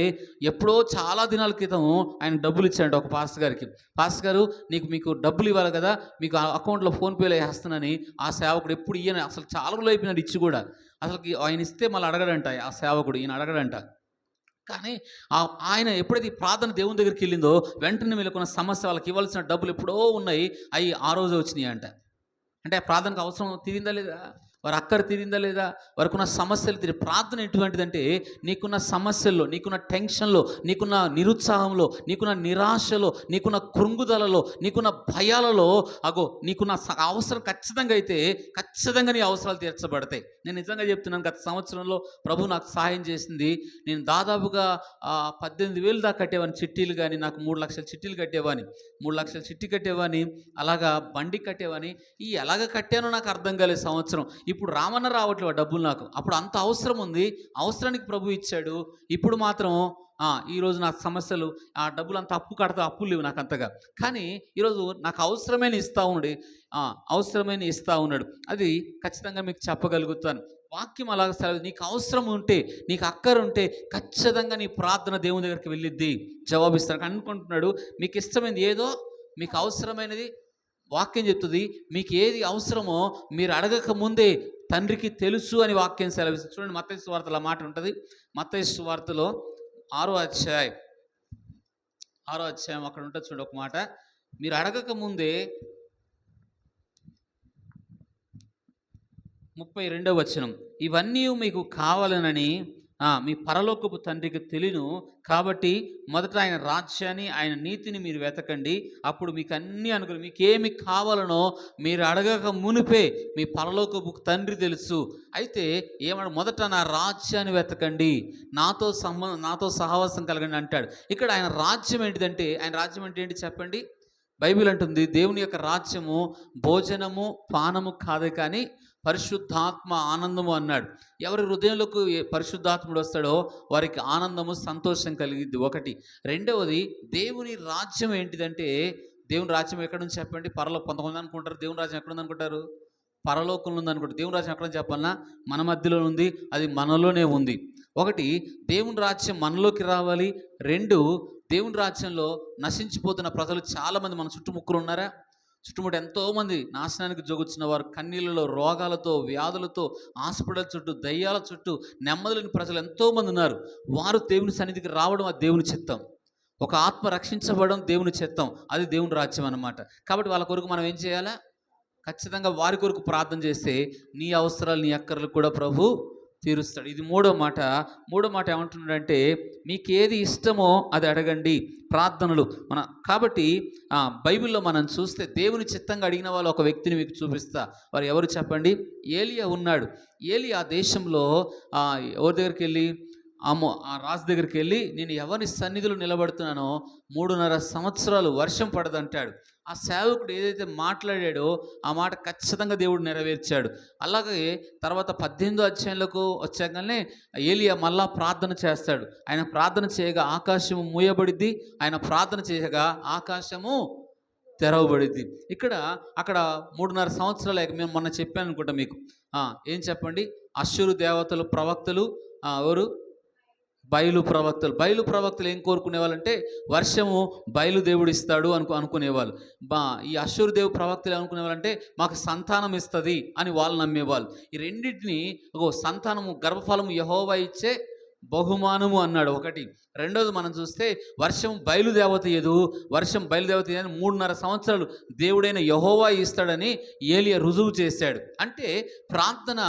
ఎప్పుడో చాలా దినాల క్రితం ఆయన డబ్బులు ఇచ్చాడంట ఒక పాస్టర్ గారికి. పాస్టర్ గారు మీకు డబ్బులు ఇవ్వాలి కదా, మీకు అకౌంట్లో ఫోన్పేలో వేస్తానని ఆ సేవకుడు ఎప్పుడు ఈయన అసలు చాలా రోజులు అయిపోయినాడు ఇచ్చి కూడా, అసలుకి ఆయన ఇస్తే మళ్ళీ అడగడంట ఆ సేవకుడు, ఈయన అడగడంట. కానీ ఆయన ఎప్పుడైతే ఈ ప్రార్థన దేవుని దగ్గరికి వెళ్ళిందో వెంటనే వీళ్ళకున్న సమస్య, వాళ్ళకి ఇవ్వాల్సిన డబ్బులు ఎప్పుడో ఉన్నాయి, అవి ఆ రోజు వచ్చినాయి అంట. అంటే ఆ ప్రార్థనకు అవసరం తీరిందా లేదా, వారి అక్కర తీరిందా లేదా, వారికి ఉన్న సమస్యలు తీరి. ప్రార్థన ఎటువంటిదంటే నీకున్న సమస్యల్లో, నీకున్న టెన్షన్లో, నీకున్న నిరుత్సాహంలో, నీకున్న నిరాశలో, నీకున్న కృంగుదలలో, నీకున్న భయాలలో, నీకున్న అవసరం ఖచ్చితంగా అయితే ఖచ్చితంగా నీ అవసరాలు తీర్చబడతాయి. నేను నిజంగా చెప్తున్నాను, గత సంవత్సరంలో ప్రభు నాకు సహాయం చేసింది. నేను దాదాపుగా 18,000 దాకా కట్టేవాని చిట్టీలు, కానీ నాకు 3 లక్షల చిట్టీలు కట్టేవాని, 3 లక్షల చిట్టి కట్టేవాని, అలాగా బండి కట్టేవాని. ఈ ఎలాగ కట్టానో నాకు అర్థం కాలేదు సంవత్సరం. ఇప్పుడు రామన్న రావట్లేదు డబ్బులు నాకు. అప్పుడు అంత అవసరం ఉంది, అవసరానికి ప్రభు ఇచ్చాడు. ఇప్పుడు మాత్రం ఈరోజు నాకు సమస్యలు, ఆ డబ్బులు అంత అప్పు కడతా, అప్పులు లేవు నాకు అంతగా. కానీ ఈరోజు నాకు అవసరమైన ఇస్తా ఉన్నాడు. అది ఖచ్చితంగా మీకు చెప్పగలుగుతాను. వాక్యం అలాగ సెలవు. నీకు అవసరం ఉంటే, నీకు అక్కర ఉంటే ఖచ్చితంగా నీ ప్రార్థన దేవుని దగ్గరికి వెళ్ళిద్ది, జవాబిస్తాను అనుకుంటున్నాడు. మీకు ఇష్టమైనది ఏదో, మీకు అవసరమైనది వాక్యం చెప్తుంది. మీకు ఏది అవసరమో మీరు అడగక ముందే తండ్రికి తెలుసు అని వాక్యం సెలవిస్తుంది. చూడండి, మత్తయి సువార్తలో మాట ఉంటుంది. మత్తయి సువార్తలో 6వ అధ్యాయం అక్కడ ఉంటుంది చూడండి ఒక మాట. మీరు అడగక ముందే 32వ వచనం, ఇవన్నీ మీకు కావాలనని మీ పరలోకపు తండ్రికి తెలియను, కాబట్టి మొదట ఆయన రాజ్యాన్ని, ఆయన నీతిని మీరు వెతకండి, అప్పుడు మీకు అన్నీ అనుకుని మీకేమి కావాలనో మీరు అడగక మునిపే మీ పరలోకపు తండ్రి తెలుసు. అయితే మొదట నా రాజ్యాన్ని వెతకండి, నాతో సహవాసం కలగండి అంటాడు. ఇక్కడ ఆయన రాజ్యం ఏంటిదంటే, ఆయన రాజ్యం అంటే ఏంటి చెప్పండి? బైబిల్ అంటుంది దేవుని యొక్క రాజ్యము భోజనము పానము కాదు, కానీ పరిశుద్ధాత్మ ఆనందము అన్నాడు. ఎవరి హృదయంలోకి పరిశుద్ధాత్ముడు వస్తాడో వారికి ఆనందము, సంతోషం కలిగిద్ది. ఒకటి. రెండవది, దేవుని రాజ్యం ఏంటిదంటే, దేవుని రాజ్యం ఎక్కడ నుంచి చెప్పండి? కొంతమంది అనుకుంటారు దేవుని రాజ్యం ఎక్కడ ఉంది అనుకుంటారు, పరలోకంలో ఉంది అనుకుంటారు. దేవుని రాజ్యం ఎక్కడ చెప్పాలన్నా మన మధ్యలో ఉంది, అది మనలోనే ఉంది. ఒకటి, దేవుని రాజ్యం మనలోకి రావాలి. 2, దేవుని రాజ్యంలో నశించిపోతున్న ప్రజలు చాలామంది మన చుట్టుముక్కలు ఉన్నారా? చుట్టుముట్టు ఎంతోమంది నాశనానికి జోగుచ్చిన వారు, కన్నీళ్ళలో, రోగాలతో, వ్యాధులతో, హాస్పిటల్ చుట్టూ, దయ్యాల చుట్టూ నెమ్మది లేని ప్రజలు ఎంతోమంది ఉన్నారు. వారు దేవుని సన్నిధికి రావడం అది దేవుని చిత్తం. ఒక ఆత్మ రక్షించబడడం దేవుని చిత్తం. అది దేవుని రాజ్యం అన్నమాట. కాబట్టి వాళ్ళ కొరకు మనం ఏం చేయాలా? ఖచ్చితంగా వారి కొరకు ప్రార్థన చేస్తే నీ అవసరాలు, నీ అక్కర్లు కూడా ప్రభు తీరుస్తాడు. ఇది మూడో మాట. మూడో మాట ఏమంటున్నాడంటే, మీకు ఏది ఇష్టమో అది అడగండి. ప్రార్థనలు కాబట్టి బైబిల్లో మనం చూస్తే దేవుని చిత్తంగా అడిగిన వాళ్ళు ఒక వ్యక్తిని మీకు చూపిస్తా. వారు ఎవరు చెప్పండి? ఏలియా ఉన్నాడు. ఏలియా దేశంలో ఎవరి దగ్గరికి వెళ్ళి, ఆ రాజు దగ్గరికి వెళ్ళి, నేను ఎవరి సన్నిధిలో నిలబడుతున్నానో 3.5 సంవత్సరాలు వర్షం పడదంటాడు. ఆ సేవకుడు ఏదైతే మాట్లాడాడో ఆ మాట ఖచ్చితంగా దేవుడు నెరవేర్చాడు. అలాగే తర్వాత 18వ అధ్యాయంలోకి వచ్చాకనే ఏలియా మళ్ళా ప్రార్థన చేస్తాడు. ఆయన ప్రార్థన చేయగా ఆకాశము మూయబడిద్ది, ఆయన ప్రార్థన చేయగా ఆకాశము తెరవబడిద్ది. అక్కడ 3.5 సంవత్సరాలు మేము మొన్న చెప్పాను అనుకుంటా మీకు. ఏం చెప్పండి? అష్షూరు దేవతలు ప్రవక్తలు ఎవరు? బయలు ప్రవక్తలు ఏం కోరుకునే వాళ్ళంటే వర్షము బయలుదేవుడు ఇస్తాడు అనుకునేవాళ్ళు. ఈ అష్షూరు దేవు ప్రవక్తలు అనుకునే వాళ్ళంటే మాకు సంతానం ఇస్తుంది అని వాళ్ళు నమ్మేవాళ్ళు. ఈ రెండింటిని సంతానము, గర్భఫలము యెహోవా ఇచ్చే బహుమానము అన్నాడు ఒకటి. రెండోది మనం చూస్తే వర్షం బయలుదేవత ఏదు 3.5 సంవత్సరాలు దేవుడైన యెహోవా ఇస్తాడని ఏలియా రుజువు చేశాడు. అంటే ప్రార్థన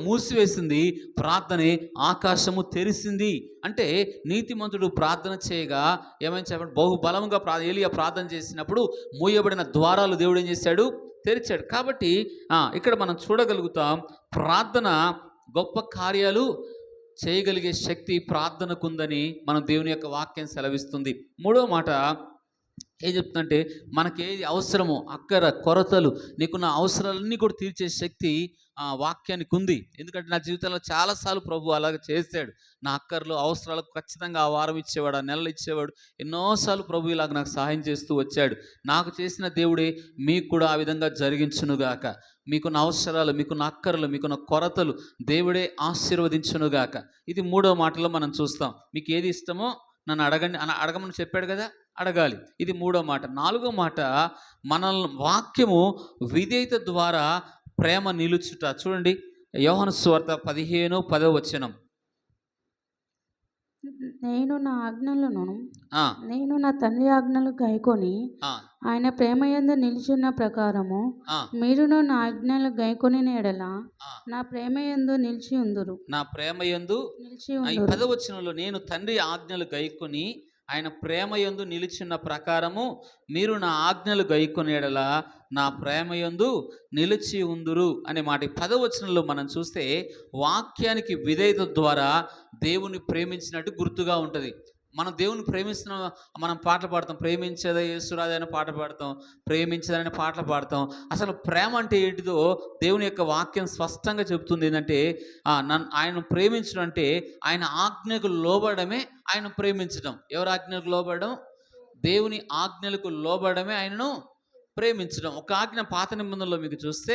మూసివేసింది, ప్రార్థనే ఆకాశము తెరిసింది. అంటే నీతిమంతుడు ప్రార్థన చేయగా ఏమైనా చెప్పండి, బహుబలంగా ఏలియా ప్రార్థన చేసినప్పుడు మూయబడిన ద్వారాలు దేవుడు ఏం చేశాడు? తెరిచాడు. కాబట్టి ఇక్కడ మనం చూడగలుగుతాం, ప్రార్థన గొప్ప కార్యాలు చేయగలిగే శక్తి ప్రార్థనకుందని మనం దేవుని యొక్క వాక్యం సెలవిస్తుంది. మూడో మాట ఏం చెప్తుందంటే, మనకేది అవసరమో, అక్కర కొరతలు, నీకున్న అవసరాలన్నీ కూడా తీర్చే శక్తి వాక్యానికి ఉంది. ఎందుకంటే నా జీవితంలో చాలాసార్లు ప్రభు అలాగే చేశాడు. నా అక్కర్లు, అవసరాలకు ఖచ్చితంగా ఆ వారం ఇచ్చేవాడు, ఆ నెలలు ఇచ్చేవాడు. ఎన్నోసార్లు ప్రభు ఇలాగ నాకు సహాయం చేస్తూ వచ్చాడు. నాకు చేసిన దేవుడే మీకు కూడా ఆ విధంగా జరిగించునుగాక. మీకున్న అవసరాలు, మీకున్న అక్కర్లు, మీకున్న కొరతలు దేవుడే ఆశీర్వదించునుగాక. ఇది మూడో మాటలో మనం చూస్తాం. మీకు ఏది ఇష్టమో నన్ను అడగండి అడగమని చెప్పాడు కదా, అడగాలి. ఇది మూడో మాట. నాలుగో మాట, మనల్ని వాక్యము విధేయత ద్వారా ప్రేమ నిలుచుట. చూడండి, యోహాను సువార్త 15:10 నేను నా తండ్రి ఆజ్ఞలు గైకొని ఆయన ప్రేమ యందు నిలిచిన ప్రకారము మీరును నా ఆజ్ఞలు గైకొని ఎడల నా ప్రేమ యందు నిలిచి ఉందురు. నా ప్రేమ యందు నిలిచి ఉందురు. 10వ నేను తండ్రి ఆజ్ఞలు గైకొని ఆయన ప్రేమ యందు నిలిచిన ప్రకారము మీరు నా ఆజ్ఞలు గైకొని ఎడల నా ప్రేమ యందు నిలిచి ఉందురు అనే మాట 10వ మనం చూస్తే వాక్యానికి విధేయత ద్వారా దేవుని ప్రేమించినట్టు గుర్తుగా ఉంటుంది. మనం దేవుని ప్రేమిస్తున్నాం, మనం పాటలు పాడతాం, ప్రేమించేదా యేసురాజైన పాట పాడతాం, ప్రేమించదని పాటలు పాడతాం. అసలు ప్రేమ అంటే ఏంటిదో దేవుని యొక్క వాక్యం స్పష్టంగా చెబుతుంది. ఏంటంటే ఆయన ప్రేమించడం అంటే ఆయన ఆజ్ఞకు లోబడమే ఆయన ప్రేమించడం. ఎవరి ఆజ్ఞలకు లోబడడం? దేవుని ఆజ్ఞలకు లోబడమే ఆయనను ప్రేమించడం. ఒక ఆజ్ఞ పాత నిబంధనలో మీకు చూస్తే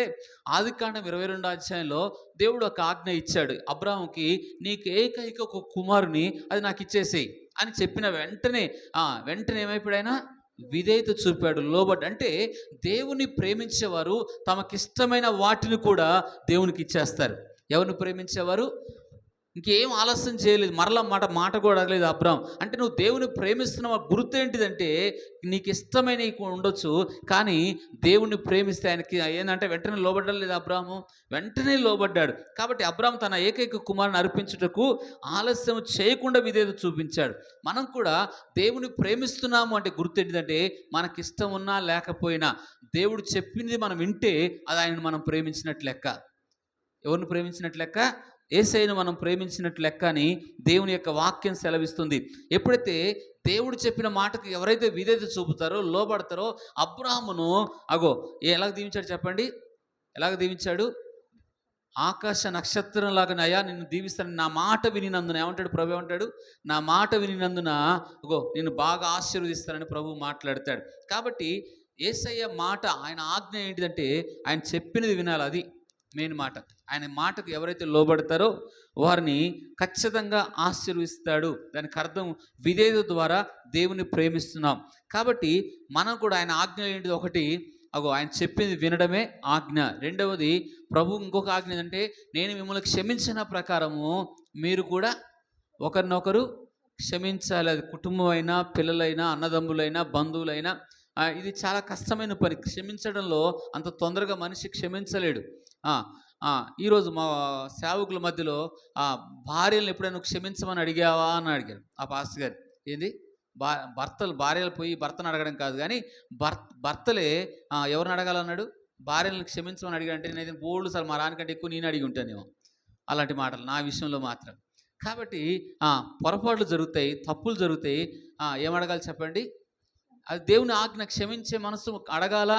ఆదికాండం 22వ అధ్యాయంలో దేవుడు ఒక ఆజ్ఞ ఇచ్చాడు అబ్రాహాముకి, నీకు ఏకైక ఒక కుమారుని అది నాకు ఇచ్చేసేయి అని చెప్పిన వెంటనే ఏమైపోయాడైనా విధేయత చూపాడు, లోబడ్డ. అంటే దేవుని ప్రేమించేవారు తమకిష్టమైన వాటిని కూడా దేవునికి ఇచ్చేస్తారు. ఎవరిని ప్రేమించేవారు ఇంకేం ఆలస్యం చేయలేదు, మరలా మాట కూడా అడగలేదు అబ్రాహాం. అంటే నువ్వు దేవుని ప్రేమిస్తున్నావు, గుర్తు ఏంటిదంటే నీకు ఇష్టమైన ఉండొచ్చు, కానీ దేవుని ప్రేమిస్తే ఆయనకి ఏంటంటే వెంటనే లోబడ్డలేదు అబ్రాహాము, వెంటనే లోబడ్డాడు. కాబట్టి అబ్రాహాం తన ఏకైక కుమారుని అర్పించుటకు ఆలస్యం చేయకుండా విధేయత చూపించాడు. మనం కూడా దేవుని ప్రేమిస్తున్నాము అంటే గుర్తు ఏంటిదంటే మనకిష్టం ఉన్నా లేకపోయినా దేవుడు చెప్పింది మనం వింటే అది ఆయనను మనం ప్రేమించినట్లు లెక్క. ఎవరిని ప్రేమించినట్లు లెక్క? యేసయ్యను మనం ప్రేమించినట్లు లెక్క అని దేవుని యొక్క వాక్యం సెలవిస్తుంది. ఎప్పుడైతే దేవుడు చెప్పిన మాటకు ఎవరైతే విధేయత చూపుతారో, లోబడతారో, అబ్రాహామును ఎలాగ దీవించాడు చెప్పండి? ఎలాగ దీవించాడు? ఆకాశ నక్షత్రంలాగానయ్యా నిన్ను దీవిస్తాను, నా మాట వినినందున. ఏమంటాడు ప్రభు? ఏమంటాడు? నా మాట వినినందున నిన్ను బాగా ఆశీర్వదిస్తానని ప్రభు మాట్లాడతాడు. కాబట్టి యేసయ్య మాట, ఆయన ఆజ్ఞ ఏంటిదంటే ఆయన చెప్పినది వినాలి. అది మెయిన్ మాట. ఆయన మాటకు ఎవరైతే లోబడతారో వారిని ఖచ్చితంగా ఆశీర్వదిస్తాడు. దానికి అర్థం విధేయత ద్వారా దేవుని ప్రేమిస్తున్నాం. కాబట్టి మనం కూడా ఆయన ఆజ్ఞ ఏంటిది? ఒకటి, అగో ఆయన చెప్పింది వినడమే ఆజ్ఞ. రెండవది ప్రభు ఇంకొక ఆజ్ఞ ఏంటంటే, నేను మిమ్మల్ని క్షమించిన ప్రకారము మీరు కూడా ఒకరినొకరు క్షమించాలి. అది కుటుంబం అయినా, పిల్లలైనా, అన్నదమ్ములైనా, బంధువులైనా. ఇది చాలా కష్టమైన పని. క్షమించడంలో అంత తొందరగా మనిషి క్షమించలేడు. ఆ, ఆ, ఈరోజు మా సేవకుల మధ్యలో భార్యలను ఎప్పుడైనా నువ్వు క్షమించమని అడిగావా అని అడిగారు ఆ పాస్టర్ గారు. ఏంది భార్యలు పోయి భర్తను అడగడం కాదు, కానీ భర్తలే ఎవరిని అడగాలన్నాడు, భార్యలను క్షమించమని అడిగాడంటే నేను బోల్డ్ సార్ మా రానికంటే ఎక్కువ నేను అడిగి ఉంటానేమో అలాంటి మాటలు నా విషయంలో మాత్రం. కాబట్టి పొరపాట్లు జరుగుతాయి, తప్పులు జరుగుతాయి. ఏమడగాలి చెప్పండి? అది దేవుని ఆజ్ఞ. క్షమించే మనసు అడగాల.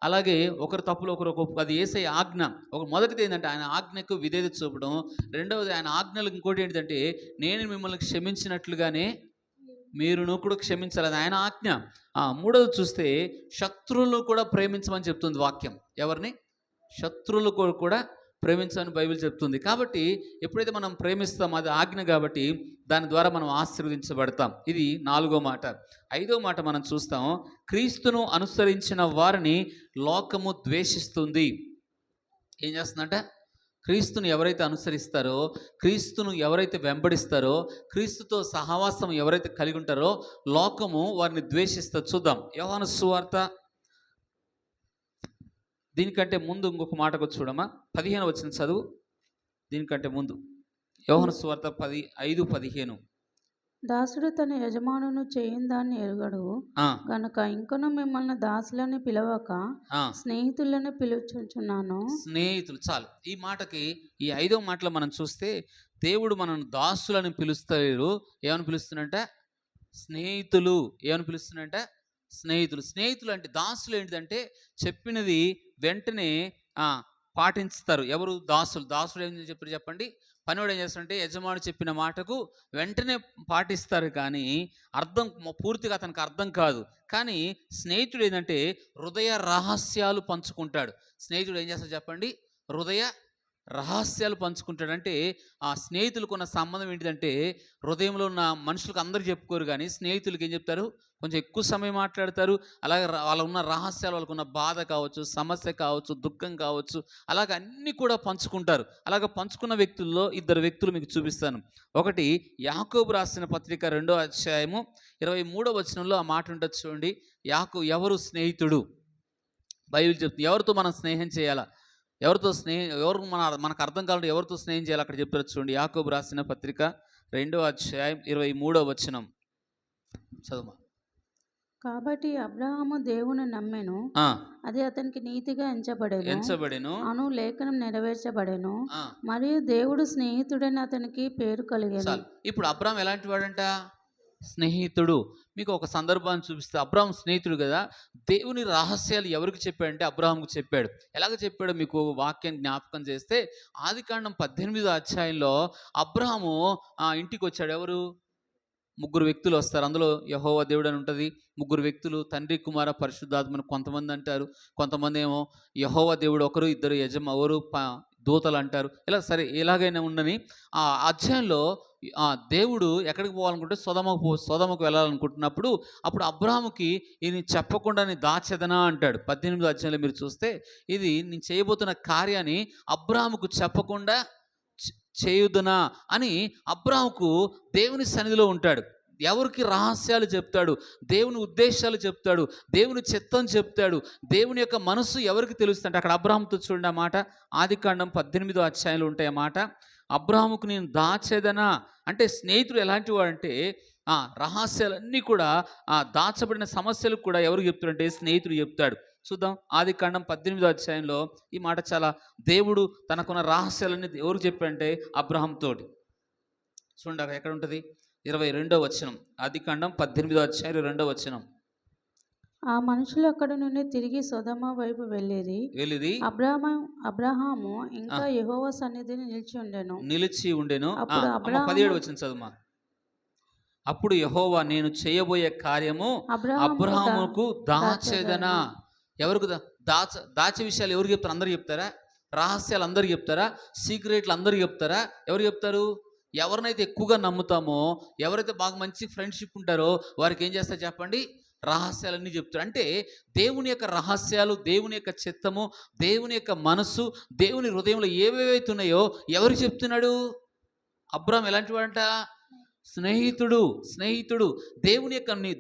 అలాగే ఒకరు తప్పులు ఒకరు అది యేసయ్య ఆజ్ఞ. మొదటిది ఏంటంటే ఆయన ఆజ్ఞకు విధేయత చూపడం. రెండవది ఆయన ఆజ్ఞలకు ఇంకోటి ఏంటంటే, నేను మిమ్మల్ని క్షమించినట్లుగానే మీరును కూడా క్షమించాలి, అది ఆయన ఆజ్ఞ. మూడవది చూస్తే శత్రువులను కూడా ప్రేమించమని చెప్తుంది వాక్యం. ఎవరిని? శత్రువులు కూడా ప్రేమించమని బైబిల్ చెప్తుంది. కాబట్టి ఎప్పుడైతే మనం ప్రేమిస్తాం అది ఆజ్ఞ, కాబట్టి దాని ద్వారా మనం ఆశీర్వదించబడతాం. ఇది 4వ మాట. 5వ మాట మనం చూస్తాం, క్రీస్తును అనుసరించిన వారిని లోకము ద్వేషిస్తుంది. ఏం చేస్తుందంట? క్రీస్తును ఎవరైతే అనుసరిస్తారో, క్రీస్తును ఎవరైతే వెంబడిస్తారో, క్రీస్తుతో సహవాసం ఎవరైతే కలిగి ఉంటారో లోకము వారిని ద్వేషిస్తారు. చూద్దాం యోహాను సువార్త, దీనికంటే ముందు ఇంకొక మాటకు చూడమా, 15 వచ్చిన చదువు. దీనికంటే ముందు యోహాను సువార్త 5:15. దాసుడు తన యజమానును చేయని దాన్ని ఎరుగడు గనుక ఇంకను మిమ్మల్ని దాసులని పిలవక స్నేహితులని పిలుచుచున్నాను. స్నేహితులు చాలు. ఈ మాటకి ఈ 5వ మాటలో మనం చూస్తే దేవుడు మనల్ని దాసులని పిలుస్తలేరు. ఏమని పిలుస్తున్నంట? స్నేహితులు. ఏమని పిలుస్తున్నంట? స్నేహితులు. స్నేహితులు అంటే, దాసులు ఏంటిదంటే చెప్పినది వెంటనే పాటిస్తారు. ఎవరు? దాసులు. దాసులు ఏం చెప్పారు చెప్పండి? పనివాడు ఏం చేస్తాడంటే యజమాని చెప్పిన మాటకు వెంటనే పాటిస్తారు, కానీ అర్థం పూర్తిగా అతనికి అర్థం కాదు. కానీ స్నేహితుడు ఏంటంటే హృదయ రహస్యాలు పంచుకుంటాడు. స్నేహితుడు ఏం చేస్తాడు చెప్పండి? హృదయ రహస్యాలు పంచుకుంటాడు. అంటే ఆ స్నేహితులకు ఉన్న సంబంధం ఏంటిదంటే, హృదయంలో ఉన్న మనుషులకు అందరూ చెప్పుకోరు, కానీ స్నేహితులకి ఏం చెప్తారు? కొంచెం ఎక్కువ సమయం మాట్లాడతారు. అలాగే వాళ్ళ ఉన్న రహస్యాలు, వాళ్ళకు ఉన్న బాధ కావచ్చు, సమస్య కావచ్చు, దుఃఖం కావచ్చు, అలాగ అన్నీ కూడా పంచుకుంటారు. అలాగ పంచుకున్న వ్యక్తుల్లో 2 వ్యక్తులు మీకు చూపిస్తాను. ఒకటి యాకోబు రాసిన పత్రిక 2వ అధ్యాయము 23వ వచనంలో ఆ మాట ఉంటుంది చూడండి. ఎవరు స్నేహితుడు? బైబిల్ చెప్తుంది ఎవరితో మనం స్నేహం చేయాలా, ఎవరితో మనకు అర్థం కావాలంటే ఎవరితో స్నేహం చేయాలి అక్కడ చెప్తారు చూడండి. యాకోబు రాసిన పత్రిక 2వ అధ్యాయం 23వ వచనం చదువు. కాబట్టి అబ్రహాము దేవుని నమ్మెను, అది అతనికి నీతిగా ఎంచబడెను అను లేఖనం నెరవేర్చబడెను, మరియు దేవుడు స్నేహితుడని అతనికి పేరు కలిగెను. ఇప్పుడు అబ్రహాం ఎలాంటి వాడంట? స్నేహితుడు. మీకు ఒక సందర్భాన్ని చూపిస్తే, అబ్రహాం స్నేహితుడు కదా. దేవుని రహస్యాలు ఎవరికి చెప్పాడంటే అబ్రహాంకు చెప్పాడు. ఎలాగ చెప్పాడో మీకు వాక్యం జ్ఞాపకం చేస్తే, ఆదికాండం 18వ అధ్యాయంలో అబ్రహాము ఇంటికి వచ్చాడు. ఎవరు? 3 వ్యక్తులు వస్తారు. అందులో యెహోవా దేవుడు అని ఉంటుంది. 3 వ్యక్తులు, తండ్రి, కుమార, పరిశుద్ధాత్మను కొంతమంది అంటారు. కొంతమంది ఏమో యెహోవా దేవుడు ఒకరు, 2 దూతలు అంటారు. ఇలా సరే ఎలాగైనా ఉండని ఆ అధ్యాయంలో దేవుడు ఎక్కడికి పోవాలనుకుంటే సొదొమకు వెళ్ళాలనుకుంటున్నప్పుడు, అప్పుడు అబ్రహాముకి ఇది చెప్పకుండా నీ దాచెదనా అంటాడు. 18వ అధ్యాయంలో మీరు చూస్తే, ఇది నేను చేయబోతున్న కార్యాన్ని అబ్రహాముకు చెప్పకుండా చేయుదునా అని అబ్రహాముకు దేవుని సన్నిధిలో ఉంటాడు. ఎవరికి రహస్యాలు చెప్తాడు, దేవుని ఉద్దేశాలు చెప్తాడు, దేవుని చిత్తం చెప్తాడు, దేవుని యొక్క మనసు ఎవరికి తెలుస్తుంటే అక్కడ అబ్రహాముతో చూడండి ఆ మాట. ఆదికాండం 18వ అధ్యాయంలో ఉంటాయి ఆ మాట. అబ్రహాముకు నేను దాచేదనా అంటే, స్నేహితుడు ఎలాంటి వాడంటే రహస్యాలన్నీ కూడా దాచబడిన సమస్యలు కూడా ఎవరికి చెప్తాడంటే స్నేహితుడు చెప్తాడు. చూద్దాం ఆదికాండం 18వ అధ్యాయంలో ఈ మాట. చాలా దేవుడు తనకున్న రహస్యాలన్నీ ఎవరికి చెప్పాడంటే అబ్రహాంతో. చూడండి ఎక్కడ ఉంటుంది? 22వ వచనం. ఆదికాండం 18వ అధ్యాయం 2వ వచనం. ఆ మనుషులు అక్కడ నుండి తిరిగి సొదొమ వైపు వెళ్ళిరి. అబ్రహాము ఇంకా యెహోవా సన్నిధిని నిలిచి ఉండెను. అప్పుడు 17వ వచనం చదువుమా. అప్పుడు యెహోవా నేను చేయబోయే కార్యము అబ్రహాముకు దాచేదనా. ఎవరికి దాచే విషయాలు ఎవరు చెప్తారు? అందరు చెప్తారా? రహస్యాలు అందరు చెప్తారా? సీక్రెట్లు అందరు చెప్తారా? ఎవరు చెప్తారు? ఎవరినైతే ఎక్కువగా నమ్ముతామో, ఎవరైతే బాగా మంచి ఫ్రెండ్షిప్ ఉంటారో వారికి ఏం చేస్తారు చెప్పండి? రహస్యాలన్నీ చెప్తాడు. అంటే దేవుని యొక్క రహస్యాలు, దేవుని యొక్క చిత్తము, దేవుని యొక్క మనస్సు, దేవుని హృదయంలో ఏవేవైతే ఉన్నాయో ఎవరు చెప్తున్నాడు? అబ్రాహాం ఎలాంటి వాడంట? స్నేహితుడు.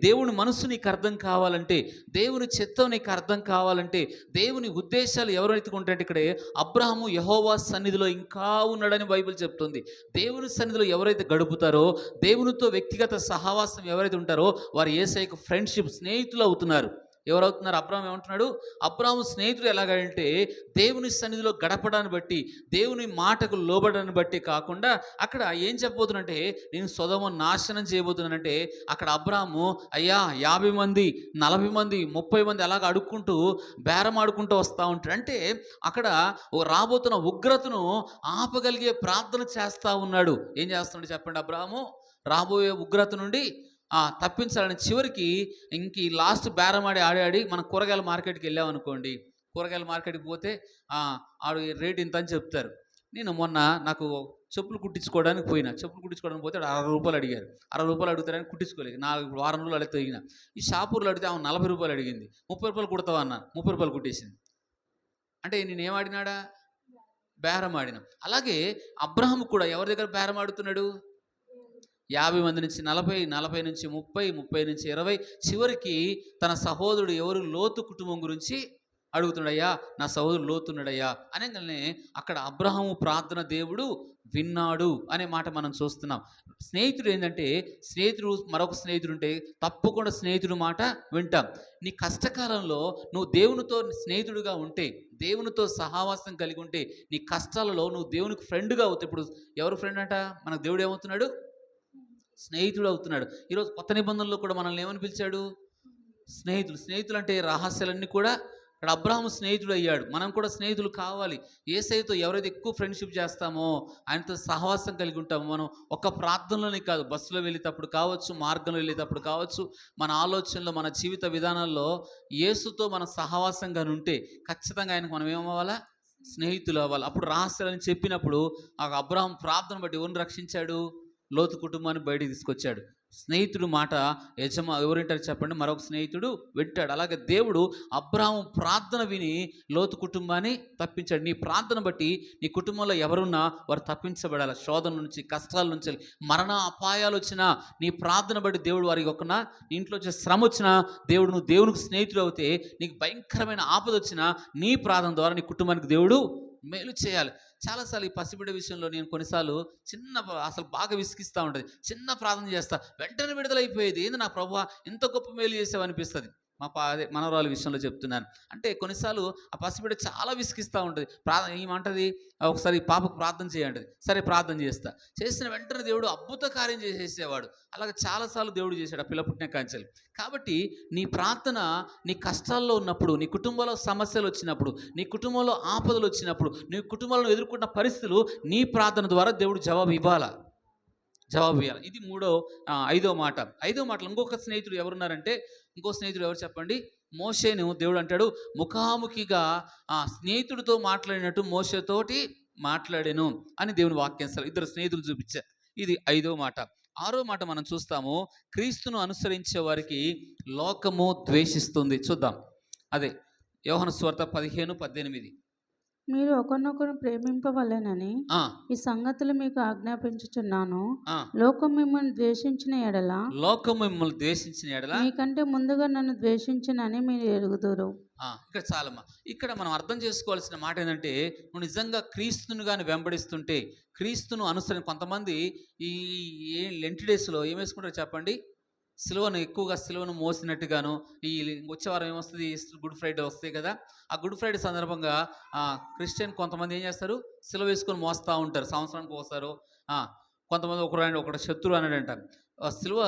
దేవుని మనస్సు నీకు అర్థం కావాలంటే, దేవుని చిత్తం నీకు అర్థం కావాలంటే, దేవుని ఉద్దేశాలు ఎవరైతే ఉంటారంటే, ఇక్కడే అబ్రాహాము యెహోవా సన్నిధిలో ఇంకా ఉన్నాడని బైబిల్ చెప్తుంది. దేవుని సన్నిధిలో ఎవరైతే గడుపుతారో, దేవునితో వ్యక్తిగత సహవాసం ఎవరైతే ఉంటారో వారు యేసయ్యకు ఫ్రెండ్షిప్, స్నేహితులు అవుతున్నారు. ఎవరవుతున్నారు? అబ్రాహాం ఏమంటున్నాడు? అబ్రాహాము స్నేహితుడు ఎలాగంటే దేవుని సన్నిధిలో గడపడాన్ని బట్టి, దేవుని మాటకు లోబడాన్ని బట్టి కాకుండా అక్కడ ఏం చెప్పబోతున్నంటే, నేను సొదొమ నాశనం చేయబోతున్నానంటే అక్కడ అబ్రాహాము అయ్యా 50 మంది, 40 మంది, 30 మంది అలాగ అడుక్కుంటూ బేరం ఆడుకుంటూ వస్తూ ఉంటాడు. అంటే అక్కడ రాబోతున్న ఉగ్రతను ఆపగలిగే ప్రార్థన చేస్తూ ఉన్నాడు. ఏం చేస్తున్నాడు చెప్పండి? అబ్రాహాము రాబోయే ఉగ్రత నుండి తప్పించాలని చివరికి ఇంక లాస్ట్ బేరం ఆడి మనం కూరగాయల మార్కెట్కి వెళ్ళామనుకోండి, కూరగాయల మార్కెట్కి పోతే ఆడు రేట్ ఇంత అని చెప్తారు. నేను మొన్న నాకు చెప్పులు కుట్టించుకోవడానికి పోతే 60 రూపాయలు అడిగారు. 60 రూపాయలు అడుగుతారని కుట్టించుకోలేదు. 4 వారం రోజులు అడిగితే తగిన ఈ షాపూర్లో అడిగితే ఆమె 40 రూపాయలు అడిగింది. 30 రూపాయలు కుడతావా అన్న, 30 రూపాయలు కుట్టేసింది. అంటే నేనేం ఆడినాడా? బేరం ఆడినా. అలాగే అబ్రాహాము కూడా ఎవరి దగ్గర బేరం ఆడుతున్నాడు? 50 మంది నుంచి 40, 40 నుంచి 30, 30 నుంచి 20, చివరికి తన సహోదరుడు ఎవరు? లోతు కుటుంబం గురించి అడుగుతున్నాడయ్యా, నా సహోదరుడు లోతున్నాడయ్యా అనగానే అక్కడ అబ్రాహాము ప్రార్థన దేవుడు విన్నాడు అనే మాట మనం చూస్తున్నాం. స్నేహితుడు ఏంటంటే, మరొక స్నేహితుడు ఉంటే తప్పకుండా స్నేహితుడు మాట వింటాం. నీ కష్టకాలంలో నువ్వు దేవునితో స్నేహితుడిగా ఉంటే, దేవునితో సహవాసం కలిగి ఉంటే, నీ కష్టాలలో నువ్వు దేవునికి ఫ్రెండ్గా అవుతావు. ఇప్పుడు ఎవరు ఫ్రెండ్ అంట? మనకు దేవుడు ఏమవుతున్నాడు? స్నేహితుడు అవుతున్నాడు. ఈరోజు కొత్త నిబంధనలో కూడా మనల్ని ఏమని పిలిచాడు? స్నేహితులు అంటే రహస్యాలన్నీ కూడా ఇక్కడ అబ్రాహాము స్నేహితుడు అయ్యాడు. మనం కూడా స్నేహితులు కావాలి. యేసయ్యతో ఎవరైతే ఎక్కువ ఫ్రెండ్షిప్ చేస్తామో, ఆయనతో సహవాసం కలిగి ఉంటామో, మనం ఒక్క ప్రార్థనలోనే కాదు, బస్సులో వెళ్ళేటప్పుడు కావచ్చు, మార్గంలో వెళ్ళేటప్పుడు కావచ్చు, మన ఆలోచనలో, మన జీవిత విధానాల్లో యేసుతో మన సహవాసంగా ఉంటే ఖచ్చితంగా ఆయనకు మనం ఏమవ్వాలా? స్నేహితులు అవ్వాలి. అప్పుడు రహస్యాలని చెప్పినప్పుడు ఆ అబ్రాహాం ప్రార్థన బట్టి ఎవరిని రక్షించాడు? లోతు కుటుంబాన్ని బయటికి తీసుకొచ్చాడు. స్నేహితుడు మాట ఎవరింటారు చెప్పండి? మరొక స్నేహితుడు వింటాడు. అలాగే దేవుడు అబ్రాహాము ప్రార్థన విని లోతు కుటుంబాన్ని తప్పించాడు. నీ ప్రార్థన బట్టి నీ కుటుంబంలో ఎవరున్నా వారు తప్పించబడాలి. శోధన నుంచి, కష్టాల నుంచి, మరణ అపాయాలు వచ్చినా నీ ప్రార్థన బట్టి దేవుడు వారికి నీ ఇంట్లో వచ్చే శ్రమ వచ్చినా నువ్వు దేవునికి స్నేహితుడు అవుతే, నీకు భయంకరమైన ఆపద వచ్చినా నీ ప్రార్థన ద్వారా నీ కుటుంబానికి దేవుడు మేలు చేయాలి. చాలాసార్లు ఈ పసిబిడ్డ విషయంలో నేను కొన్నిసార్లు అసలు బాగా విసిగిస్తూ ఉంటుంది. చిన్న ప్రార్థన చేస్తా, వెంటనే విడుదలైపోయేది. ఏంది నా ప్రభువా ఇంత గొప్ప మేలు చేసావు అనిపిస్తుంది. మనవరాల విషయంలో చెప్తున్నాను. అంటే కొన్నిసార్లు ఆ పసిబిడ్డ చాలా విసిగిస్తూ ఉంటుంది. ఏమంటది? ఒకసారి పాపకు ప్రార్థన చేయంటది. సరే ప్రార్థన చేసిన వెంటనే దేవుడు అద్భుత కార్యం చేసేసేవాడు. అలాగే చాలాసార్లు దేవుడు చేశాడు ఆ పిల్ల పుట్టిన కాంచెలు. కాబట్టి నీ ప్రార్థన నీ కష్టాల్లో ఉన్నప్పుడు, నీ కుటుంబంలో సమస్యలు వచ్చినప్పుడు, నీ కుటుంబంలో ఆపదలు వచ్చినప్పుడు, నీ కుటుంబంలో ఎదుర్కొన్న పరిస్థితులు నీ ప్రార్థన ద్వారా దేవుడు జవాబు ఇవ్వాలి. ఇది ఐదో మాటలు. ఇంకొక స్నేహితుడు ఎవరున్నారంటే, ఇంకో స్నేహితుడు ఎవరు చెప్పండి? మోషేను దేవుడు అంటాడు, ముఖాముఖిగా స్నేహితుడితో మాట్లాడినట్టు మోషేతోటి మాట్లాడాను అని దేవుని వాక్యం. ఇద్దరు స్నేహితులు చూపించారు. ఇది 5వ మాట. 6వ మాట మనం చూస్తాము, క్రీస్తును అనుసరించే వారికి లోకము ద్వేషిస్తుంది. చూద్దాం. అదే యోహాను సువార్త 15:18. మీరు ఒకరినొకరు ప్రేమింపవలెనని ఈ సంగతులు మీకు ఆజ్ఞాపించుచున్నాను. లోకం మిమ్మల్ని ద్వేషించిన ఎడల మీకంటే ముందుగా నన్ను ద్వేషించినని మీరు ఎరుగుదురు. ఇక్కడ చాలమ్మా. ఇక్కడ మనం అర్థం చేసుకోవాల్సిన మాట ఏంటంటే, నువ్వు నిజంగా క్రీస్తును కానీ వెంబడిస్తుంటే, క్రీస్తును కొంతమంది ఈ లెంట్ డేస్లో ఏం వేసుకుంటారు చెప్పండి? సిలువను మోసినట్టుగాను. ఈ వచ్చే వారం ఏమొస్తుంది? గుడ్ ఫ్రైడే వస్తాయి కదా. ఆ గుడ్ ఫ్రైడే సందర్భంగా క్రిస్టియన్ కొంతమంది ఏం చేస్తారు? సిలువ వేసుకొని మోస్తూ ఉంటారు. సంవత్సరానికి వస్తారు. కొంతమంది ఒకడు శత్రువు అన్నాడంట. సిలువ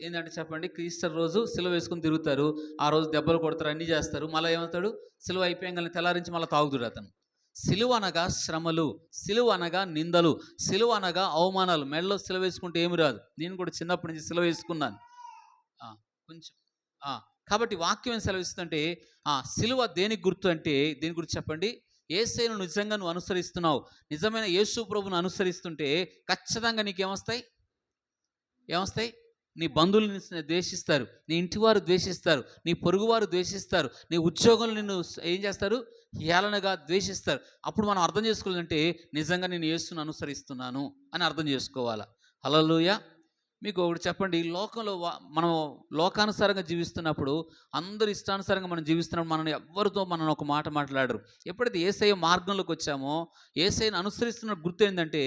ఏంటంటే చెప్పండి, ఈస్టర్ రోజు సిలువ వేసుకొని తిరుగుతారు. ఆ రోజు దెబ్బలు కొడతారు, అన్నీ చేస్తారు. మళ్ళీ ఏమవుతాడు? సిలువ అయిపోయాక తెల్లారించి మళ్ళీ తాగుతుడు అతను. సిలువ అనగా శ్రమలు, సిలువ అనగా నిందలు, సిలువ అనగా అవమానాలు. మెడలో సిలువ వేసుకుంటే ఏమి రాదు. నేను కూడా చిన్నప్పటి నుంచి సిలువ వేసుకున్నాను కొంచెం. కాబట్టి వాక్యం ఏం సెలవిస్తుందంటే, సిలువ దేనికి గుర్తు అంటే దేని గురించి చెప్పండి? యేసును నిజంగా నువ్వు అనుసరిస్తున్నావు, నిజమైన యేసు ప్రభువును అనుసరిస్తుంటే ఖచ్చితంగా నీకేమొస్తాయి? నీ బంధువులు ద్వేషిస్తారు, నీ ఇంటివారు ద్వేషిస్తారు, నీ పొరుగువారు ద్వేషిస్తారు, నీ ఉద్యోగులు నిన్ను ఏం చేస్తారు, హేళనగా ద్వేషిస్తారు. అప్పుడు మనం అర్థం చేసుకోవాలంటే నిజంగా నేను యేసును అనుసరిస్తున్నాను అని అర్థం చేసుకోవాలా. హల్లెలూయా. మీకు ఒకటి చెప్పండి, ఈ లోకంలో మనం లోకానుసారంగా జీవిస్తున్నప్పుడు, అందరూ ఇష్టానుసారంగా మనం జీవిస్తున్నప్పుడు మనం ఎవరితో మనం ఒక మాట మాట్లాడరు. ఎప్పుడైతే యేసయ్య మార్గంలోకి వచ్చామో, యేసయ్యను అనుసరిస్తున్న గుర్తు ఏంటంటే,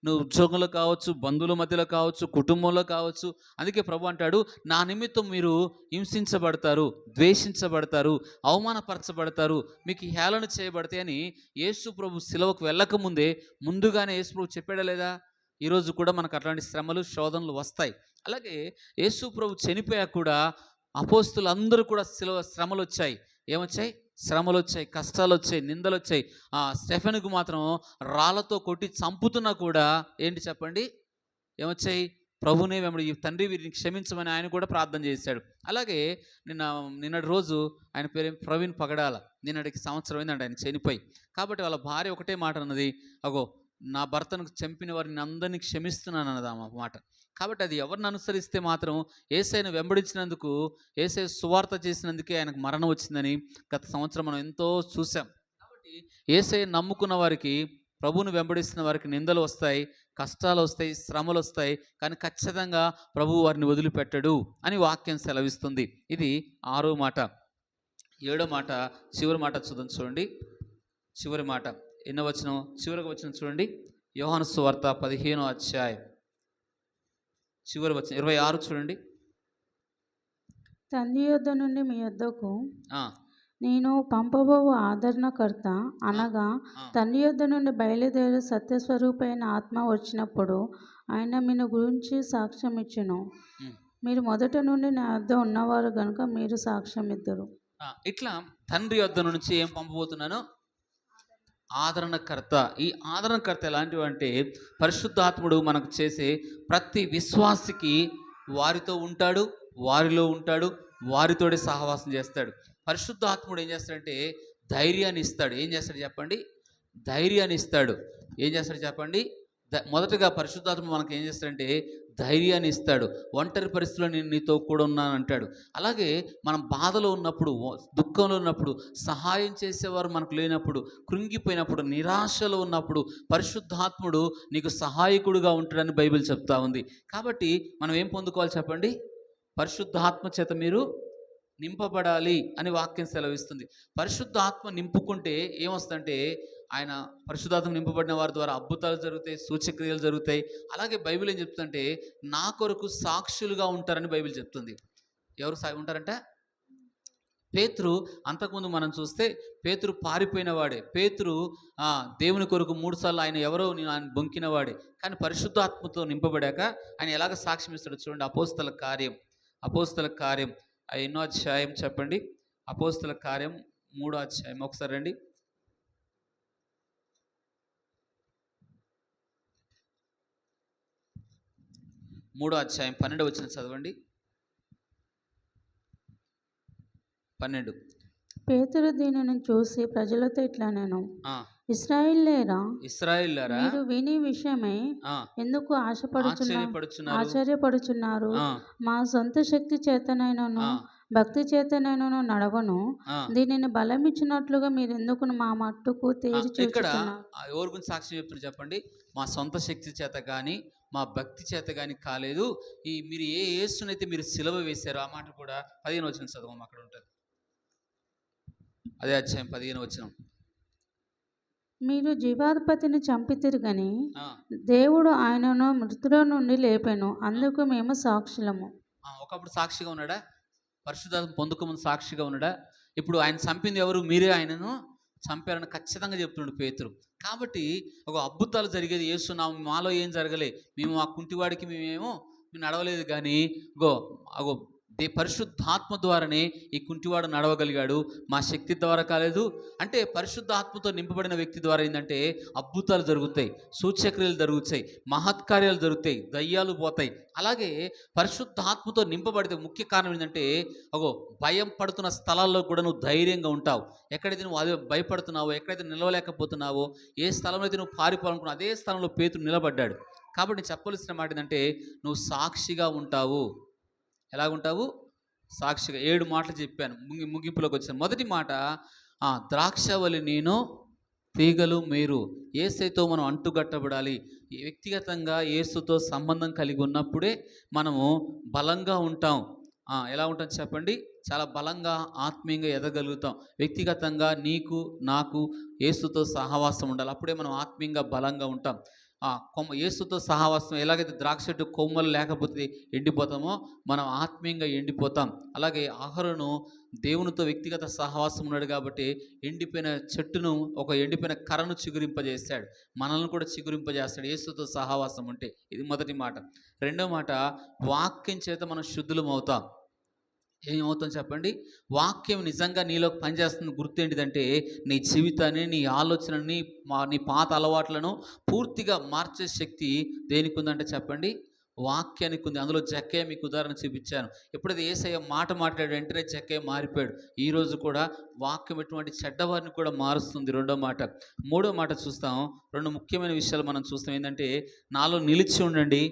నువ్వు ఉద్యోగంలో కావచ్చు, బంధువుల మధ్యలో కావచ్చు, కుటుంబంలో కావచ్చు. అందుకే ప్రభు అంటాడు, నా నిమిత్తం మీరు హింసించబడతారు, ద్వేషించబడతారు, అవమానపరచబడతారు, మీకు హేళన చేయబడతాయని యేసు ప్రభు సిలువకు వెళ్ళకముందే ముందుగానే యేసు ప్రభు చెప్పాడా లేదా? ఈరోజు కూడా మనకు అట్లాంటి శ్రమలు, శోధనలు వస్తాయి. అలాగే యేసు ప్రభు చనిపోయాక కూడా అపోస్తులందరూ కూడా శ్రమలు వచ్చాయి. ఏమొచ్చాయి? శ్రమలు వచ్చాయి, కష్టాలు వచ్చాయి, నిందలు వచ్చాయి. స్టెఫెనుకు మాత్రం రాళ్ళతో కొట్టి చంపుతున్నా కూడా ఏంటి చెప్పండి, ఏమొచ్చాయి? ప్రభునే వెంబడి తండ్రి వీరిని క్షమించమని ఆయన కూడా ప్రార్థన చేశాడు. అలాగే నిన్నటి రోజు ఆయన పేరు ప్రవీణ్ పగడాల. నిన్నటికి సంవత్సరం అయిందండి ఆయన చనిపోయి. కాబట్టి వాళ్ళ భార్య ఒకటే మాట అన్నది, అగో నా భర్తను చంపిన వారిని అందరినీ క్షమిస్తున్నాను అన్నది ఆ మాట. కాబట్టి అది ఎవరిని అనుసరిస్తే మాత్రం యేసయ్యను వెంబడించినందుకు, యేసయ్య సువార్త చేసినందుకే ఆయనకు మరణం వచ్చిందని గత సంవత్సరం మనం ఎంతో చూసాం. కాబట్టి యేసయ్యను నమ్ముకున్న వారికి, ప్రభువును వెంబడిస్తున్న వారికి నిందలు వస్తాయి, కష్టాలు వస్తాయి, శ్రమలు వస్తాయి, కానీ ఖచ్చితంగా ప్రభువు వారిని వదిలిపెట్టడు అని వాక్యం సెలవిస్తుంది. ఇది 6వ మాట. 7వ మాట, చివరి మాట చూడండి. చివరి మాట ఎన్నో వచనం? చివరికి వచ్చిన చూడండి. యోహాను సువార్త 15వ అధ్యాయం చివరి వచనం 26 చూడండి. తండ్రి యొద్ద నుండి మీ యొద్దకు నేను పంపబోవు ఆదరణకర్త అనగా తండ్రి యొద్ద నుండి బయలుదేరి సత్యస్వరూపైన ఆత్మ వచ్చినప్పుడు ఆయన మీ గురించి సాక్ష్యం ఇచ్చును. మీరు మొదట నుండి నా యొద్ద ఉన్నవారు కనుక మీరు సాక్ష్యం ఇద్దరు. ఇట్లా తండ్రి యొద్ద నుంచి ఏం పంపబోతున్నాను? ఆదరణకర్త. ఈ ఆదరణకర్త ఎలాంటివి అంటే, పరిశుద్ధాత్ముడు మనకు చేసే ప్రతి విశ్వాసికి వారితో ఉంటాడు, వారిలో ఉంటాడు, వారితోడే సహవాసం చేస్తాడు. పరిశుద్ధాత్ముడు ఏం చేస్తాడంటే ధైర్యాన్ని ఇస్తాడు. ఏం చేస్తాడు చెప్పండి? ధైర్యాన్ని ఇస్తాడు. ఏం చేస్తాడు చెప్పండి? మొదటగా పరిశుద్ధాత్మ మనకు ఏం చేస్తాడంటే ధైర్యాన్ని ఇస్తాడు. ఒంటరి పరిస్థితుల్లో నేను నీతో కూడా ఉన్నాను అంటాడు. అలాగే మనం బాధలో ఉన్నప్పుడు, దుఃఖంలో ఉన్నప్పుడు, సహాయం చేసేవారు మనకు లేనప్పుడు, కృంగిపోయినప్పుడు, నిరాశలో ఉన్నప్పుడు పరిశుద్ధాత్ముడు నీకు సహాయకుడుగా ఉంటాడని బైబిల్ చెప్తా ఉంది. కాబట్టి మనం ఏం పొందుకోవాలి చెప్పండి? పరిశుద్ధాత్మ చేత మీరు నింపబడాలి అని వాక్యం సెలవిస్తుంది. పరిశుద్ధాత్మ నింపుకుంటే ఏమొస్తుందంటే, ఆయన పరిశుద్ధాత్మ నింపబడిన వారి ద్వారా అద్భుతాలు జరుగుతాయి, సూచక్రియలు జరుగుతాయి. అలాగే బైబిల్ ఏం చెప్తుందంటే, నా కొరకు సాక్షులుగా ఉంటారని బైబిల్ చెప్తుంది. ఎవరు ఉంటారంట? పేతురు. అంతకుముందు మనం చూస్తే పేతురు పారిపోయిన వాడే. పేతురు దేవుని కొరకు 3 సార్లు ఆయన ఎవరో ఆయన బొంకిన వాడే. కానీ పరిశుద్ధాత్మతో నింపబడాక ఆయన ఎలాగ సాక్ష్యం ఇస్తాడో చూడండి. అపోస్తల కార్యం ఎన్నో అధ్యాయం చెప్పండి? అపోస్తల కార్యం 3వ అధ్యాయం ఒకసారి రండి. 3వ అధ్యాయం 12వ వచనం చదవండి. 12. పేతురు దీనిని చూసి ప్రజలతో ఇట్లా నేను, ఇశ్రాయేలులారా, మీరు విని విషయమై ఎందుకు ఆశ్చర్యపడుచున్నారు? మా సొంత శక్తి చేతనైనను భక్తి చేతనైనను నడవను, దీనిని బలం ఇచ్చినట్లుగా మీరు ఎందుకు మా మట్టుకు తేరి చూస్తున్నారు? ఎవరి గురించి సాక్ష్యం చెప్తున్నారు చెప్పండి? మా సొంత శక్తి చేత కానీ, మా భక్తి చేత కానీ కాలేదు. మీరు ఏ యేసునైతే మీరు సిలువ వేశారో, ఆ మాట కూడా 15వ వచనం చదవం, అక్కడ ఉంటుంది. అదే అధ్యాయం 15వ వచనం. మీరు జీవాధిపతిని చంపితిరి గాని దేవుడు ఆయనను మృతుల నుండి లేపెను, అందుకు మేము సాక్షులము. ఒకప్పుడు సాక్షిగా ఉన్నాడా? పరిశుద్ధాత్మ పొందుకోమని సాక్షిగా ఉన్నాడా? ఇప్పుడు ఆయన చంపింది ఎవరు? మీరే ఆయనను చంపారని ఖచ్చితంగా చెప్తున్నాడు పేతురు. కాబట్టి ఒక అద్భుతాలు జరిగేది యేసు మాలో ఏం జరగలే. మేము ఆ కుంటివాడికి మేము నడవలేదు, కానీ అగో పరిశుద్ధాత్మ ద్వారానే ఈ కుంటివాడు నడవగలిగాడు. మా శక్తి ద్వారా కాలేదు. అంటే పరిశుద్ధాత్మతో నింపబడిన వ్యక్తి ద్వారా ఏంటంటే అద్భుతాలు జరుగుతాయి, సూచక్రియలు జరుగుతాయి, మహత్కార్యాలు జరుగుతాయి, దయ్యాలు పోతాయి. అలాగే పరిశుద్ధాత్మతో నింపబడితే ముఖ్య కారణం ఏంటంటే, భయం పడుతున్న స్థలాల్లో కూడా నువ్వు ధైర్యంగా ఉంటావు. ఎక్కడైతే నువ్వు అదే భయపడుతున్నావో, ఎక్కడైతే నిలవలేకపోతున్నావో, ఏ స్థలంలో అయితే నువ్వు పారిపోవాలనుకున్నావు అదే స్థలంలో పేతురు నిలబడ్డాడు. కాబట్టి చెప్పవలసిన మాట ఏంటంటే, నువ్వు సాక్షిగా ఉంటావు. ఎలాగుంటావు? సాక్షిగా. 7 మాటలు చెప్పాను. ముగింపులోకి వచ్చాను. మొదటి మాట, ద్రాక్షవల్లి నేను, తీగలు మీరు. యేసుతో మనం అంటుకట్టబడాలి. వ్యక్తిగతంగా యేసుతో సంబంధం కలిగి ఉన్నప్పుడే మనము బలంగా ఉంటాం. ఎలా ఉంటాం చెప్పండి? చాలా బలంగా, ఆత్మీయంగా ఎదగలుగుతాం. వ్యక్తిగతంగా నీకు, నాకు యేసుతో సహవాసం ఉండాలి. అప్పుడే మనం ఆత్మీయంగా బలంగా ఉంటాం. యేసుతో సహవాసం ఎలాగైతే ద్రాక్ష చెట్టు కొమ్మలు లేకపోతే ఎండిపోతామో, మనం ఆత్మీయంగా ఎండిపోతాం. అలాగే అహరోను దేవునితో వ్యక్తిగత సహవాసం ఉన్నాడు కాబట్టి ఎండిపోయిన చెట్టును, ఒక ఎండిపోయిన కర్రను చిగురింపజేశాడు. మనల్ని కూడా చిగురింపజేస్తాడు యేసుతో సహవాసం ఉంటే. ఇది మొదటి మాట. రెండో మాట, వాక్యం చేత మనం శుద్ధులం అవుతాం. ఏమవుతాం చెప్పండి? వాక్యం నిజంగా నీలో పనిచేస్తున్న గుర్తు ఏంటిదంటే, నీ జీవితాన్ని, నీ ఆలోచనని, నీ పాత అలవాట్లను పూర్తిగా మార్చే శక్తి దేనికి ఉందంటే చెప్పండి? వాక్యానికి ఉంది. అందులో జక్కయ్య మీకు ఉదాహరణ చూపించాను. ఎప్పుడైతే యేసయ్య మాట మాట్లాడాడు వెంటనే జక్కయ్య మారిపోయాడు. ఈరోజు కూడా వాక్యం ఎటువంటి చెడ్డవారిని కూడా మారుస్తుంది. రెండో మాట. మూడో మాట చూస్తాం. 2 ముఖ్యమైన విషయాలు మనం చూస్తాం. ఏంటంటే, నాలో నిలిచి ఉండండి.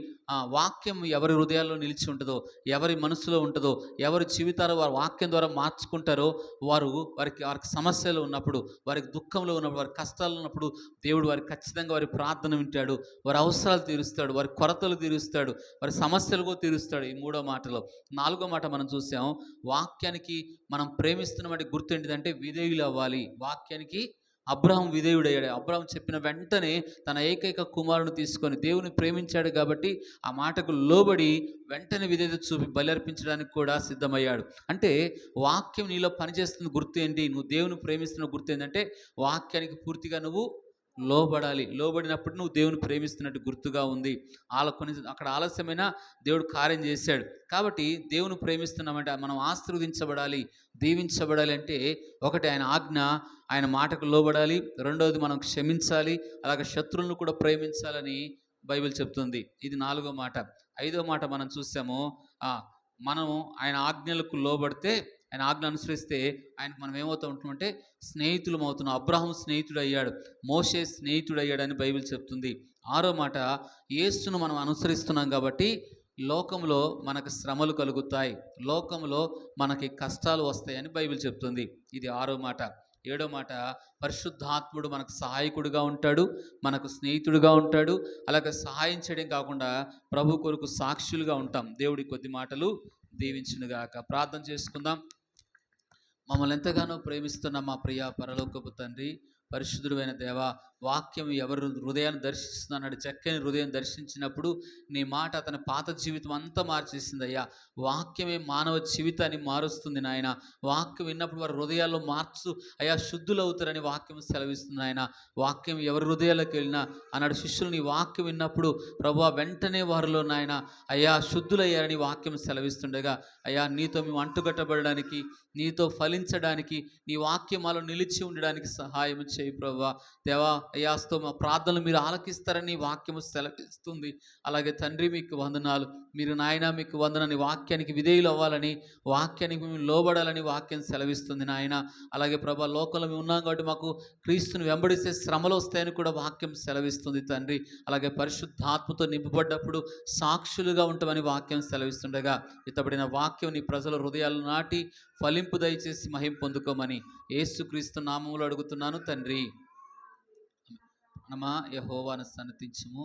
వాక్యం ఎవరి హృదయాల్లో నిలిచి ఉంటుందో, ఎవరి మనసులో ఉంటుందో, ఎవరి జీవితాలు వారి వాక్యం ద్వారా మార్చుకుంటారో, వారికి సమస్యలు ఉన్నప్పుడు, వారికి దుఃఖంలో ఉన్నప్పుడు, వారి కష్టాలు ఉన్నప్పుడు దేవుడు వారికి ఖచ్చితంగా వారి ప్రార్థన వింటాడు. వారి అవసరాలు తీరుస్తాడు, వారి కొరతలు తీరుస్తాడు, వారి సమస్యలు కూడా తీరుస్తాడు. ఈ మూడో మాటలో. నాలుగో మాట మనం చూసాం. వాక్యానికి మనం ప్రేమిస్తున్నటువంటి గుర్తు ఏంటిదంటే, విధేయులు అవ్వాలి. వాక్యానికి అబ్రహాం విధేయుడయ్యాడు. అబ్రహాం చెప్పిన వెంటనే తన ఏకైక కుమారుని తీసుకొని, దేవుని ప్రేమించాడు కాబట్టి ఆ మాటకు లోబడి వెంటనే విధేయత చూపి బలి అర్పించడానికి కూడా సిద్ధమయ్యాడు. అంటే వాక్యం నీలో పనిచేస్తున్న గుర్తు ఏంటి? నువ్వు దేవుని ప్రేమిస్తున్న గుర్తు ఏంటంటే, వాక్యానికి పూర్తిగా నువ్వు లోబడాలి. లోబడినప్పుడు నువ్వు దేవుని ప్రేమిస్తున్నట్టు గుర్తుగా ఉంది. అక్కడ ఆలస్యమైన దేవుడు కార్యం చేశాడు. కాబట్టి దేవుని ప్రేమిస్తున్నామంటే మనం ఆశీర్వదించబడాలి, దీవించబడాలి. అంటే ఒకటి, ఆయన ఆజ్ఞ, ఆయన మాటకు లోబడాలి. రెండవది, మనం క్షమించాలి. అలాగే శత్రువులను కూడా ప్రేమించాలని బైబిల్ చెప్తుంది. ఇది నాలుగో మాట. ఐదో మాట మనం చూసాము. మనం ఆయన ఆజ్ఞలకు లోబడితే, ఆయన ఆజ్ఞ అనుసరిస్తే ఆయనకు మనం ఏమవుతూ ఉంటామంటే స్నేహితులం అవుతున్నాం. అబ్రహాం స్నేహితుడు అయ్యాడు, మోషే స్నేహితుడు అయ్యాడని బైబిల్ చెప్తుంది. ఆరో మాట, యేసును మనం అనుసరిస్తున్నాం కాబట్టి లోకంలో మనకు శ్రమలు కలుగుతాయి, లోకంలో మనకి కష్టాలు వస్తాయని బైబిల్ చెప్తుంది. ఇది ఆరో మాట. ఏడో మాట, పరిశుద్ధాత్ముడు మనకు సహాయకుడిగా ఉంటాడు, మనకు స్నేహితుడిగా ఉంటాడు. అలాగే సహాయం చేయడం కాకుండా ప్రభు కొరకు సాక్షులుగా ఉంటాం. దేవుడి కొద్ది మాటలు దీవించునుగాక. ప్రార్థన చేసుకుందాం. మమ్మల్ని ఎంతగానో ప్రేమిస్తున్న మా ప్రియ పరలోకపు తండ్రి, పరిశుద్ధుడైన దేవ, వాక్యం ఎవరు హృదయాన్ని దర్శిస్తుంది అన్నాడు. చక్కని హృదయం దర్శించినప్పుడు నీ మాట అతని పాత జీవితం అంతా మార్చేసింది అయ్యా. వాక్యమే మానవ జీవితాన్ని మారుస్తుంది నాయన. వాక్యం విన్నప్పుడు వారి హృదయాల్లో మార్చు అయ్యా, శుద్ధులు అవుతారని వాక్యం సెలవిస్తుంది ఆయన. వాక్యం ఎవరి హృదయాల్లోకి వెళ్ళినా అన్నాడు శిష్యులు నీ వాక్యం విన్నప్పుడు ప్రభువా వెంటనే వారిలో నాయన అయ్యా శుద్ధులయ్యారని వాక్యం సెలవిస్తుండగా, అయ్యా నీతో మేము అంటుకట్టబడడానికి, నీతో ఫలించడానికి, నీ వాక్యమాలో నిలిచి ఉండడానికి సహాయం చేయి ప్రభువా. దేవా అయ్యాస్తో మా ప్రార్థనలు మీరు ఆలకిస్తారని వాక్యము సెలవిస్తుంది. అలాగే తండ్రి మీకు వందనాలు. మీరు నాయన మీకు వందనని, వాక్యానికి విధేయులు అవ్వాలని, వాక్యానికి మేము లోబడాలని వాక్యం సెలవిస్తుంది నాయన. అలాగే ప్రభా లోకంలో మేము ఉన్నాం కాబట్టి మాకు క్రీస్తుని వెంబడిస్తే శ్రమలు వస్తాయని కూడా వాక్యం సెలవిస్తుంది తండ్రి. అలాగే పరిశుద్ధాత్మతో నింపబడ్డప్పుడు సాక్షులుగా ఉంటామని వాక్యం సెలవిస్తుండగా, ఇతబడిన వాక్యం నీ ప్రజల హృదయాలు నాటి ఫలింపు దయచేసి మహిమ పొందుకోమని యేసుక్రీస్తు నామములో అడుగుతున్నాను తండ్రి. మనమా యెహోవాను సన్నతించుము.